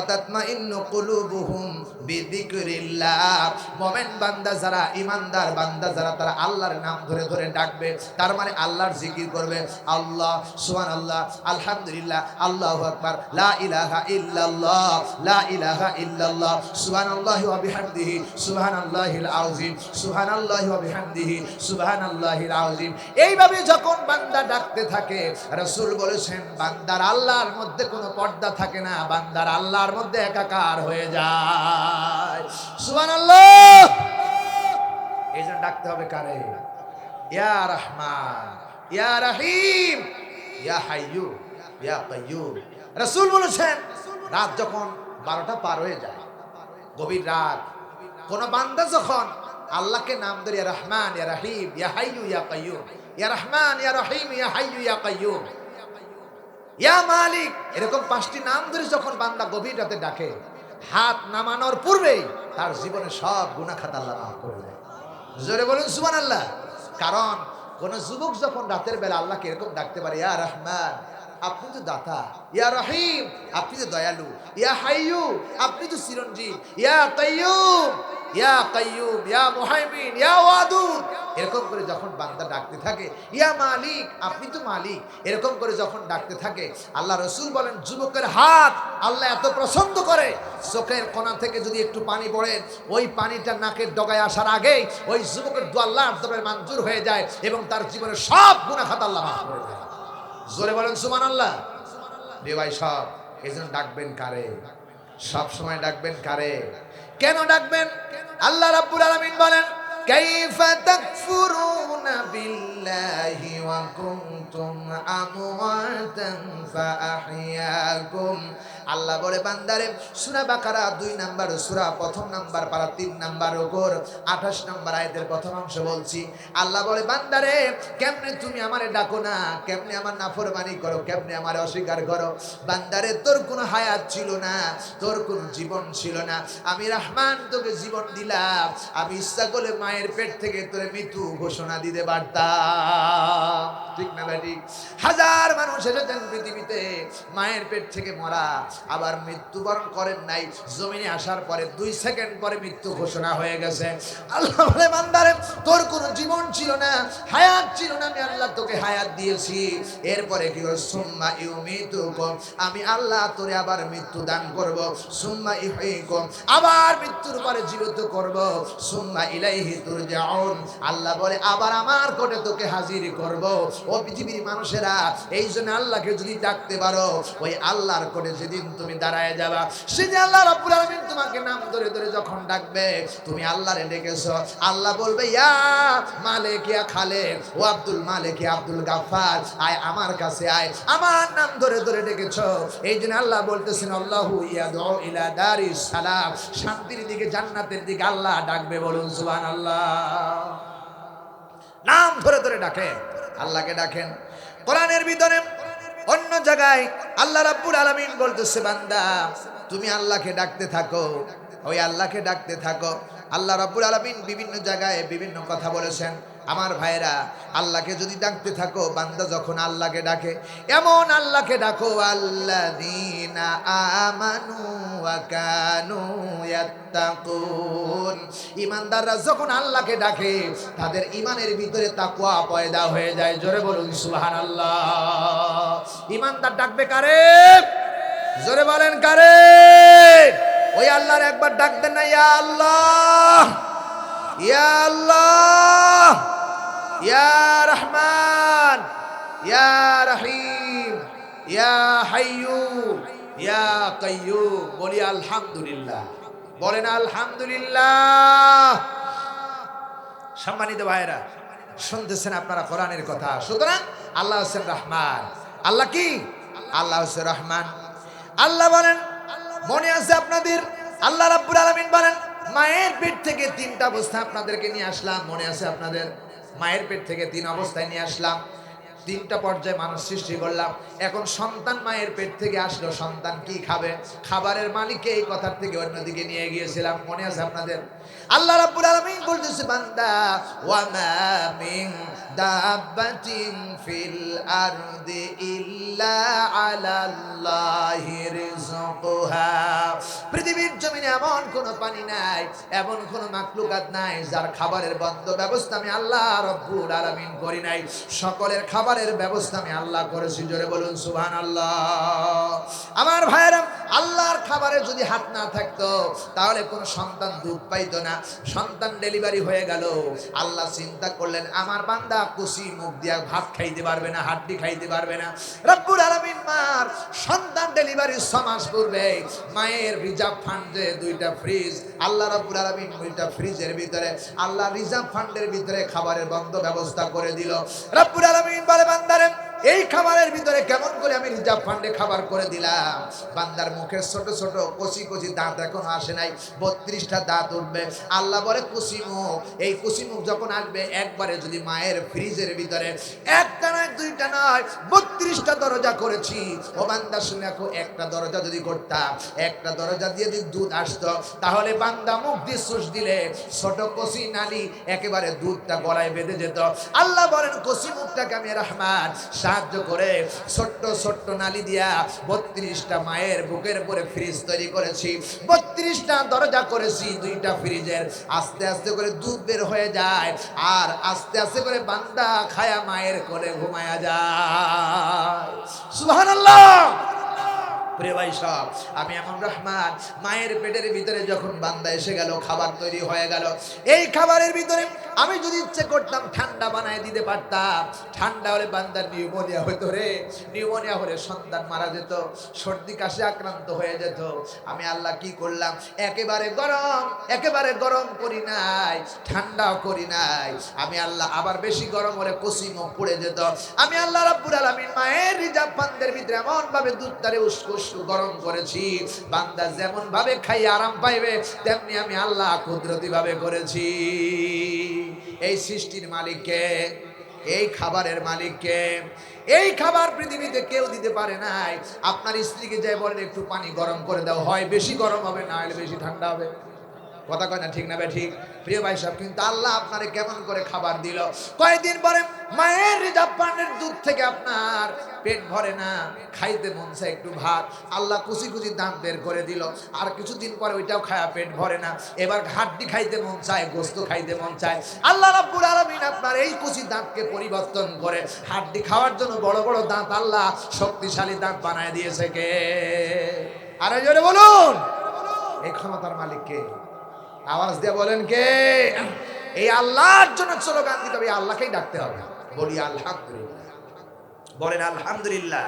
তাতমাইন্নু কুলুবুহুম বিযিকরিল্লাহ। মুমিন বান্দা যারা, ঈমানদার বান্দা যারা, তারা আল্লাহর নাম ধরে ধরে ডাকবে, তার মানে আল্লাহর জিকির করবে। আল্লাহ, সুবহানাল্লাহ, আলহামদুলিল্লাহ, আল্লাহু আকবার, লা ইলাহা ইল্লাল্লাহ, লা ইলাহা ইল্লাল্লাহ, সুবহানাল্লাহি ওয়া বিহামদিহি, সুবহানাল্লাহিল আযীম, সুবহানাল্লাহি ওয়া বিহামদিহি, সুবহানাল্লাহিল আযীম। এইভাবে যখন বান্দা ডাকতে থাকে, রাসূল বলেছেন বান্দার আল্লাহর মধ্যে কোনো পর্দা থাকে না, বান্দার আল্লাহর মধ্যে একাকার হয়ে যায়। সুবহানাল্লাহ। এই জন্য ডাকতে হবে কারে? ইয়া রহমান, ইয়া রহিম, ইয়া হাইয়ু, ইয়া কাইয়ুম। রাসূল বলেছেন রাত যখন 12টা পার হয়ে যায়, গভীর রাত, কোন বান্দা যখন আল্লাহকে নাম ধরে ইয়া রহমান, ইয়া রহিম, ইয়া হাইয়ু, ইয়া কাইয়ুম, ইয়া রহমান, ইয়া রহিম, ইয়া হাইয়ু, ইয়া কাইয়ুম, ইয়া মালিক, এরকম 5টি নাম ধরে যখন বান্দা গভীর রাতে ডাকে, হাত নামানোর পূর্বেই তার জীবনে সব গুনাহ খাতা আল্লাহ মাফ করে দেয়। জোরে বলুন সুবহানাল্লাহ। কারণ কোন যুবক যখন রাতের বেলা আল্লাহকে এরকম ডাকতে পারে, ইয়া রহমান, আপনি তো দাতা, ইয়া রহিম, আপনি তো দয়ালু, ইয়া হাইয়ু, আপনি তো চিরঞ্জীব, ইয়া কাইয়ুম, ইয়া কাইয়ুম, ইয়া মুহাইমিন, ইয়া ওয়াদুদ, এরকম করে যখন বান্দা ডাকতে থাকে, ইয়া মালিক, আপনি তো মালিক, এরকম করে যখন ডাকতে থাকে, আল্লাহ রাসূল বলেন যুবকের হাত আল্লাহ এত পছন্দ করে, চোখের কোণা থেকে যদি একটু পানি পড়ে, ওই পানিটা নাকের ডগায় আসার আগেই ওই যুবকের দোয়া আল্লাহর দরবারে মঞ্জুর হয়ে যায় এবং তার জীবনের সব গুনাহ খাতা আল্লাহ মাফ করে দেয়। জোরে বলেন সুবহানাল্লাহ। রে ভাই সব এজন্য ডাকবেন কারে? সব সময় ডাকবেন কারে? কেন ডাকবেন? আল্লাহ রাব্বুল আলামিন বলেন কাইফা তাকফুরুনা বিল্লাহি ওয়া কুনতুম আমওয়াতান ফাআহইয়াকুম। আল্লাহ বলে বান্দারে, সূরা বাকারা 2 নাম্বার সূরা, প্রথম নাম্বার পারা 3 নাম্বার ওপর 28 নাম্বার আয়াতের প্রথম অংশ বলছি। আল্লাহ বলে বান্দারে, কেমনে তুমি আমারে ডাকো না, কেমনে আমার নাফরমানি করো, কেমনে আমারে অস্বীকার করো। বান্দারে, তোর কোনো হায়াত ছিল না, তোর কোনো জীবন ছিল না, আমি রহমান তোকে জীবন দিলাম, আমি ইচ্ছা করলে মায়ের পেট থেকে তোরে মৃত্যু ঘোষণা দিতে পারতাম। ঠিক না বেটি? হাজার মানুষ এসেছেন পৃথিবীতে মায়ের পেট থেকে মরা, আবার মৃত্যুবরণ করেন নাই, জমিনে আসার পরে 2 সেকেন্ড পরে মৃত্যু ঘোষণা হয়ে গেছে। আল্লাহ বলে বান্দারে, তোর কোনো জীবন ছিল না, হায়াত ছিল না, আমি আল্লাহ তোকে হায়াত দিয়েছি। এরপরে কি হলো? সুম্মা ইউমিতুকুম, আমি আল্লাহ তোরে আবার মৃত্যু দান করব। সুম্মা ইহয়িকুম, আবার মৃত্যুর পরে জীবিত করব। সুম্মা ইলাইহি তুরজাউন, আল্লাহ বলে আবার আমার কোটে তোকে হাজির করব। ও পৃথিবীর মানুষেরা, এই জন্য আল্লাহকে যদি ডাকতে পারো, ওই আল্লাহর কোটে যেদিন তুমি দাঁড়ায় যাবা, সেদিন আল্লাহ রাব্বুল আলামিন তোমাকে নাম ধরে ধরে যখন ডাকবে, তুমি আল্লাহরে ডেকেছো, আল্লাহ বলবে ইয়া মালিক, ইয়া খালেক, ও আব্দুল মালিক, ইয়া আব্দুল গাফফার, আয় আমার কাছে আয়, আমার নাম ধরে ধরে ডেকেছো। এই জন্য আল্লাহ বলতেছেন আল্লাহু ইয়াদউ ইলা দারিস সালাম, শান্তির দিকে, জান্নাতের দিকে আল্লাহ ডাকবে। বলুন সুবহানাল্লাহ। নাম ধরে ধরে ডাকেন, আল্লাহকে ডাকেন। কোরআনের ভিতরে অন্য জায়গায় আল্লাহ রাব্বুল আলামিন বলতেছে বান্দা তুমি আল্লাহকে ডাকতে থাকো, ওই আল্লাহকে ডাকতে থাকো। আল্লাহ রাব্বুল আলামিন বিভিন্ন জায়গায় বিভিন্ন কথা বলেছেন। আমার ভাইরা, আল্লাহকে যদি ডাকতে থাকো, বান্দা যখন আল্লাহকে ডাকে, এমন আল্লাহকে ডাকো আল্লাযীনা আমানু ওয়া কানু ইয়াত্তাকুন, ঈমানদাররা যখন আল্লাহকে ডাকে তাদের ঈমানের ভিতরে তাকওয়া পয়দা হয়ে যায়। জোরে বলুন সুবহানাল্লাহ। ঈমানদার ডাকবে কারে? জোরে বলেন কারে? ওই আল্লাহর একবার ডাক দেন না, ইয়া আল্লাহ, ইয়া আল্লাহ, ইয়া রহমান, ইয়া রহিম, ইয়া হাইয়ু, ইয়া কাইয়ুম। বলি আলহামদুলিল্লাহ, বলেন আলহামদুলিল্লাহ। সম্মানিত ভাইরা, শুনতেছেন আপনারা কোরআনের কথা। সুতরাং আল্লাহ হচ্ছেন রহমান। আল্লাহ কি? আল্লাহ হচ্ছে রহমান। আল্লাহ বলেন, মনে আছে আপনাদের, আল্লাহ রাব্বুল আলামিন বলেন মায়ের পেট থেকে 3টা অবস্থা আপনাদেরকে নিয়ে আসলাম। মনে আছে আপনাদের? মায়ের পেট থেকে 3 অবস্থায় নিয়ে আসলাম, 3টা পর্যায়ে মানুষ সৃষ্টি করলাম। এখন সন্তান মায়ের পেট থেকে আসলো, সন্তান কি খাবে? খাবারের মালিককে এই কথার থেকে অন্যদিকে নিয়ে গিয়েছিলাম। মনে আছে আপনাদের? আল্লাহ রাব্বুল আলামিন বলতেছে বান্দা ওয়া মা মিন দাব্বাতিন ফিল আরদি ইল্লা আলাল্লাহি রিজকুহা, পৃথিবীর জমিনে এমন কোন পানি নাই, এমন কোন মাখলুকাত নাই যার খাবারের বন্ধ ব্যবস্থা আমি আল্লাহ রাব্বুল আলামিন করি নাই। সকলের খাবার খাবারের ব্যবস্থা আমি আল্লাহ করেছি। জোরে বলুন সুবহানাল্লাহ। আমার ভাইয়েরা, আল্লাহর খাবারে যদি হাত না থাকতো তাহলে কোনো সন্তান দুধ পাইতো না। সন্তান ডেলিভারি হয়ে গেল, আল্লাহ চিন্তা করলেন আমার বান্দা কুসি মুখ দিয়া ভাত খাইতে পারবে না, হাড্ডি খাইতে পারবে না। রব্বুল আলামিন মার সন্তান ডেলিভারি 6 মাস পূর্বে মায়ের রিজার্ভ ফান্ডে 2টা ফ্রিজ, আল্লাহ রব্বুল আলামিন 2টা ফ্রিজের ভিতরে আল্লাহ রিজার্ভ ফান্ডের ভিতরে খাবারের বন্ধ ব্যবস্থা করে দিল। রব্বুল আলামিন বলে বান্দারে এই খাবারের ভিতরে কেমন করে আমি রিজার্ভ ফান্ডে খাবার করে দিলাম। বান্দার মুখের ছোট ছোট কচি কচি দাঁত এখন আসে নাই, 32টা দাঁত উঠবে। আল্লাহ বলে কুচি মুখ, এই কুচি মুখ যখন আসবে একবারে যদি মায়ের ফ্রিজের ভিতরে একটা নয় 2টা নয় 32টা দরজা করেছি। ও বান্দা শুনে রাখো, একটা দরজা যদি করতাম, একটা দরজা দিয়ে যদি দুধ আসতো তাহলে বান্দা মুখ দিয়ে সুস দিলে ছোট কচি নালি একেবারে দুধটা গলায় বেঁধে যেত। আল্লাহ বলেন কচি মুখটাকে আমি রহমান সাহায্য করে ছোট্ট ছোট্ট নালি দিয়া 32টা মায়ের বুকের উপরে ফ্রিজ তৈরি করেছি, 32টা দরজা করেছি 2টা ফ্রিজের। আস্তে আস্তে করে দুধ বের হয়ে যায় আর আস্তে আস্তে করে বান্দা খায়া মায়ের কোলে ঘুমায়া যায়। সুবহানাল্লাহ। প্রিয় ভাই সব, আমি এমন রহমান, মায়ের পেটের ভিতরে যখন বান্দা এসে গেল, খাবার তৈরি হয়ে গেল। এই খাবারের ভিতরে আমি যদি ইচ্ছে করতাম ঠান্ডা বানায় দিতে পারতাম। ঠান্ডা হলে বান্দার নিউমোনিয়া হতো রে, নিউমোনিয়া হলে সন্তান মারা যেত, সর্দি কাশি আক্রান্ত হয়ে যেত। আমি আল্লাহ কি করলাম, একেবারে গরম করি নাই, ঠান্ডাও করি নাই। আমি আল্লাহ আবার বেশি গরম হলে কচি মুখ পড়ে যেত। আমি আল্লাহ রাব্বুল আলামিন মায়ের রিজার্ভ ফান্ডের ভিতরে এমন ভাবে দুধটারে উস্কো গরম করেছি, বান্দা যেমন ভাবে খাই আরাম পাইবে তেমনি আমি আল্লাহ কুদরতি ভাবে করেছি। এই সৃষ্টির মালিককে, এই খাবারের মালিককে, এই খাবার পৃথিবীতে কেউ দিতে পারে নাই। আপনার স্ত্রীকে যাই বলেন একটু পানি গরম করে দাও, হয় বেশি গরম হবে, না হলে বেশি ঠান্ডা হবে। কথা কয় না, ঠিক না? ঠিক। প্রিয় ভাই সাহেব, কিন্তু আল্লাহ আপনারে কেমন করে খাবার দিল। কয়েকদিন পরে মায়ের রিজার্ভ ফান্ডের দুধ থেকে আপনার পেট ভরে না, খাইতে মন চায় একটু ভাত, আল্লাহ কুচি কুচি দাঁত বের করে দিল। আর কিছুদিন পরে ওইটাও খায়া পেট ভরে না, এবার হাড্ডি খাইতে মন চায়, গোস্ত খাইতে মন চায়। আল্লাহ রাব্বুল আলামিন আপনার এই কুচি দাঁতকে পরিবর্তন করে হাড্ডি খাওয়ার জন্য বড় বড় দাঁত আল্লাহ শক্তিশালী দাঁত বানায় দিয়েছে কে? আরে জোরে বলুন, এই ক্ষমতার মালিক কে? আওয়াজ দিয়ে বলেন কে? এই আল্লাহর জন্য স্লোগান দিতে হবে, আল্লাহকেই ডাকতে হবে। বলি আলহামদুলিল্লাহ, বলেন আলহামদুলিল্লাহ।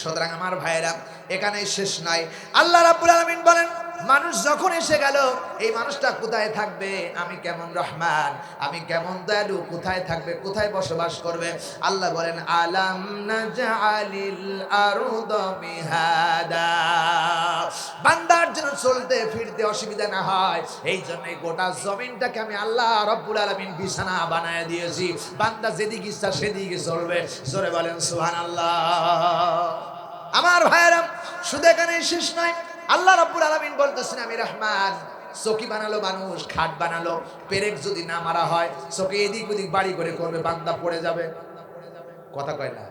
সুতরাং আমার ভাইয়েরা, এখানেই শেষ নাই। আল্লাহ রাব্বুল আলামিন বলেন মানুষ যখন এসে গেল, এই মানুষটা কোথায় থাকবে? আমি কেমন রহমান, আমি কেমন দয়ালু, কোথায় থাকবে, কোথায় বসবাস করবে? আল্লাহ বলেন আলাম নাজআলিল আরদা মিহাদা। বান্দার জন্য চলতে ফিরতে অসুবিধা না হয়, এই জন্যই গোটা জমিনটাকে আমি আল্লাহ রাব্বুল আলামিন বিছানা বানায় দিয়েছি। বান্দা যেদিকে ইচ্ছা সেদিকে চলবে। জোরে বলেন সুবহানাল্লাহ। আমার ভাইয়েরা, শুধু এখানেই শেষ নয়। আল্লাহ রাব্বুল আলামিন বলতেছেন আমি রহমান। চকি বানালো মানুষ, খাট বানালো, পেরেক যদি না মারা হয় চকি এদিক ওদিক বাড়ি করে করবে, বান্দা পড়ে যাবে। কথা কয় না,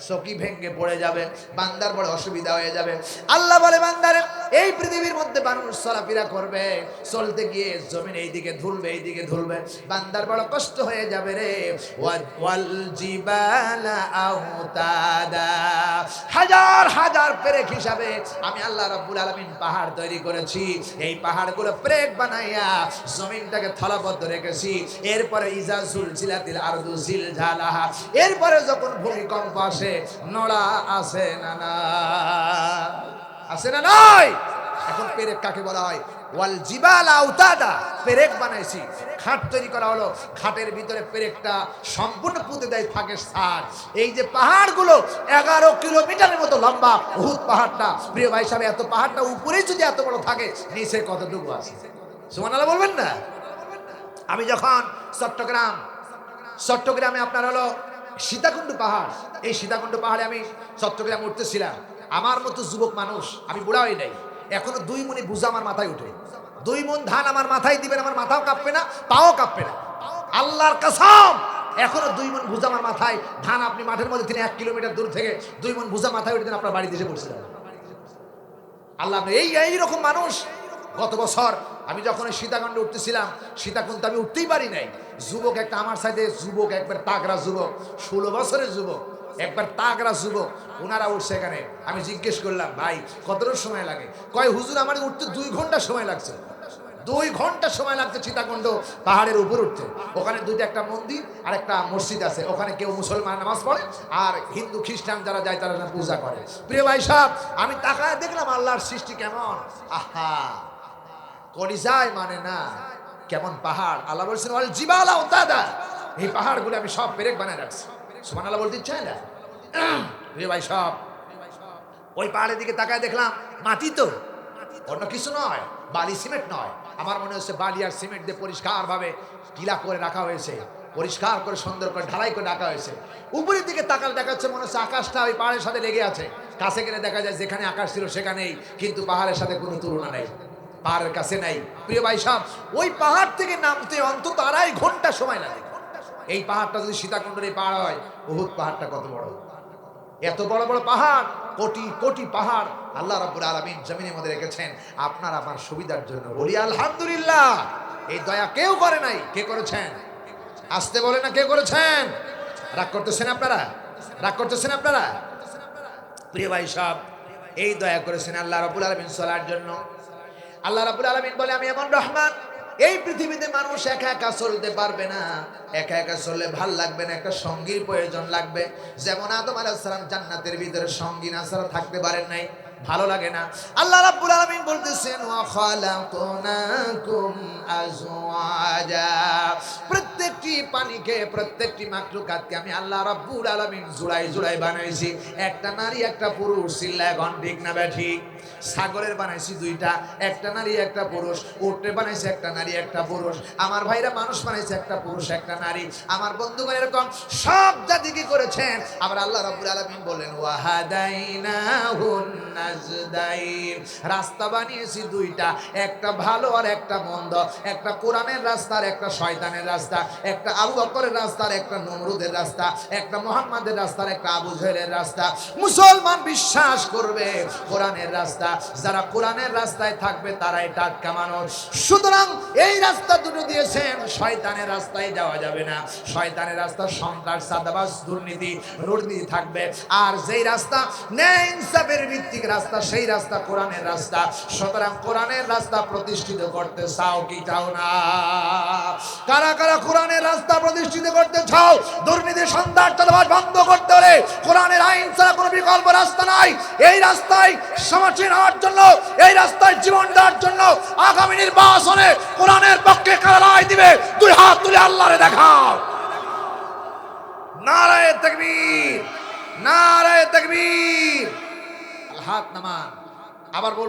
চকি ভেঙ্গে পড়ে যাবে, বান্দার বড় অসুবিধা হয়ে যাবে। আল্লাহ বলে বান্দারে এই পৃথিবীর মধ্যে মানুষ চলাফেরা করবে, চলতে গিয়ে জমিন এইদিকে ধুলবে এইদিকে ধুলবে, বান্দার বড় কষ্ট হয়ে যাবে রে। ওয়াল জিবালা আওতাদা, হাজার হাজার পেরেক হিসাবে আমি আল্লাহ রাব্বুল আলামিন পাহাড় তৈরি করেছি। এই পাহাড়গুলো পেরেক বানাইয়া জমিনটাকে থলাবদ্ধ রেখেছি। এরপরে ইজা জুলজিলাতিল আরদু জিলজালাহা, এরপরে যখন ভূমিকম্প আসে নড়া আছে না না, আছে না নাই? এখন পেরেক কাকে বলা হয়? ওয়াল জিবালা আওতাদা, পেরেক বানাইছি, খাট তৈরি করা হলো, খাটের ভিতরে পেরেকটা সম্পূর্ণ পুঁতে দেয় ফাঁকের সার। এই যে পাহাড়গুলো 11 কিলোমিটারের মতো লম্বা, উহুদ পাহাড়টা, প্রিয় ভাই সাহেব, এত পাহাড়টা উপরেই যদি এত বড় থাকে, নিচে কতটুকু আছে? সুবহানাল্লাহ বলবেন না? আমি যখন চট্টগ্রামে আপনার হলো সীতাকুণ্ড পাহাড়, এই সীতাকুণ্ড পাহাড়ে আমি চট্টগ্রামে উঠতেছিলাম। আমার মতো যুবক মানুষ, আমি বুড়া হই নাই, এখনো 2 মণ বুঝা আমার মাথায় উঠে। 2 মণ ধান আমার মাথায় দিবেন, আমার মাথাও কাঁপবে না, পাও কাঁপবে না। আল্লাহর কসম, এখনো 2 মণ বুঝা আমার মাথায় ধান, আপনি মাঠের মধ্যে তিনি 1 কিলোমিটার দূর থেকে 2 মণ বুঝা মাথায় উঠে দেন, আপনার বাড়িতে এসে পড়ছিলেন। আল্লাহ এইরকম মানুষ। গত বছর আমি যখন সীতাকুণ্ডে উঠতেছিলাম, সীতাকুণ্ড আমি উঠতেই পারি নাই, যুবক একটা আমার সাথে, যুবক একবার তাগড়া যুবক, 16 বছরের যুবক, একবার তাগরা যুবক ওনারা উঠছে এখানে। আমি জিজ্ঞেস করলাম, ভাই কতটা সময় লাগে? কয় হুজুর আমার উঠতে 2 ঘন্টা সময় লাগছে। 2 ঘন্টা সময় লাগছে সীতাকুণ্ড পাহাড়ের উপর উঠতে। ওখানে দুইটা, একটা মন্দির আর একটা মসজিদ আছে। ওখানে কেউ মুসলমান নামাজ পড়ে আর হিন্দু খ্রিস্টান যারা যায় তারা পূজা করে। প্রিয় ভাই সাহেব, আমি তাকায় দেখলাম আল্লাহর সৃষ্টি কেমন। আহা, কলিজায় মানে না কেমন পাহাড়। আল্লাহ বলছেন ওয়াল জিবালা উতাদা, এই পাহাড়গুলো আমি সব পেরেক বানায় রাখছি। সুবহানাল্লাহ বলতে ইচ্ছা হয় না? প্রিয় ভাই সব, ওই পাহাড়ের দিকে তাকায় দেখলাম মাটি, তো অন্য কিছু নয়, বালি সিমেন্ট নয়। আমার মনে হচ্ছে বালি আর সিমেন্ট দিয়ে পরিষ্কার ভাবে টিলা করে রাখা হয়েছে, পরিষ্কার করে সুন্দর করে ঢালাই করে রাখা হয়েছে। উপরের দিকে তাকালে দেখা যাচ্ছে মনে হচ্ছে আকাশটা ওই পাহাড়ের সাথে লেগে আছে। কাছে গেলে দেখা যায় যেখানে আকাশ ছিল সেখানেই, কিন্তু পাহাড়ের সাথে কোনো তুলনা নেই, পাহাড়ের কাছে নাই। প্রিয় ভাই সাহেব, ওই পাহাড় থেকে নামতে অন্তত 2.5 ঘন্টা সময় লাগে। এই পাহাড়টা যদি সীতাকুণ্ডের এই পাহাড় হয়, উহুদ পাহাড়টা কত বড়! এত বড় বড় পাহাড়, কোটি কোটি পাহাড় আল্লাহ রাব্বুল আলামিন জমিনের মধ্যে রেখেছেন আপনার আমার সুবিধার জন্য। বলি আলহামদুলিল্লাহ। এই দয়া কেউ করে নাই। কে করেছেন? আসতে বলে না, কে করেছেন? রাগ করতেছেন আপনারা? রাগ করতেছেন আপনারা? প্রিয় ভাই সব, এই দয়া করেছেন আল্লাহ রাব্বুল আলামিন চলার জন্য। আল্লাহ রাব্বুল আলামিন বলে, আমি এমন রহমান, এই পৃথিবীতে মানুষ একা একা চলতে পারবে না। একা একা চললে ভাল লাগবে না, একটা সঙ্গীর প্রয়োজন লাগবে। যেমন আদম আলাইহিস সালাম জান্নাতের ভিতরে সঙ্গী না ছাড়া থাকতে পারেন নাই, ভালো লাগে না। আল্লাহ রাব্বুল আলামিন বলতেছেন ওয়া খালাকনাকুম আজওয়াজা, প্রত্যেকটি পানিকে, প্রত্যেকটি মাখলুকাতকে আমি আল্লাহ রাব্বুল আলামিন জোড়ায় জোড়ায় বানাইছি। একটা নারী একটা পুরুষ, চিল্লায় কোন ঠিক না ঠিক? সাগরের বানাইছি 2টা, একটা নারী একটা পুরুষ। উটে বানাইছে একটা নারী একটা পুরুষ। আমার ভাইরা মানুষ বানাইছে একটা পুরুষ একটা নারী। আমার বন্ধুগণ এরকম সব জাতি কি করেছেন? আবার আল্লাহ রাব্বুল আলামিন বলেন ওয়াহাদাইনাহুন নাজদাইন, রাস্তা বানিয়েছি 2টা, একটা ভালো আর একটা মন্দ, একটা কোরআনের রাস্তা আর একটা শয়তানের রাস্তা, একটা আবু বকরের রাস্তা আর একটা নমরুদের রাস্তা, একটা মুহাম্মাদের রাস্তা আর একটা আবু জেহেলের রাস্তা। মুসলমান বিশ্বাস করবে কোরআনের রাস্তা, যারা কোরআনের রাস্তায় থাকবে তারাই টাটকা মানুষ। সুতরাং এই রাস্তা দুটো দিয়েছেন, শয়তানের রাস্তায় যাওয়া যাবে না। শয়তানের রাস্তা সন্ত্রাস, চাঁদাবাজ, দুর্নীতি থাকবে। আর যেই রাস্তা ন্যায় ইনসাফের ভিত্তিক রাস্তা, সেই রাস্তা কোরআনের রাস্তা। সুতরাং কোরআনের রাস্তা প্রতিষ্ঠিত করতে চাও কি চাও না? কারা কারা কোরআনের রাস্তা প্রতিষ্ঠিত করতে চাও? দুর্নীতি, সন্ত্রাস, চাঁদাবাজ বন্ধ করতে হলে কোরআনের আইন ছাড়া কোনো বিকল্প রাস্তা নাই। এই রাস্তায় সমাজীন হওয়ার জন্য, এই রাস্তায় জীবন দেওয়ার জন্য আগামী নির্বাচনে কোরআনের পক্ষে কারা রায় দিবে? 2 হাত তুলে আল্লাহরে দেখাও। নারায়ে তাকবীর, নারায়ে তাকবীর। হাত নামান। আবার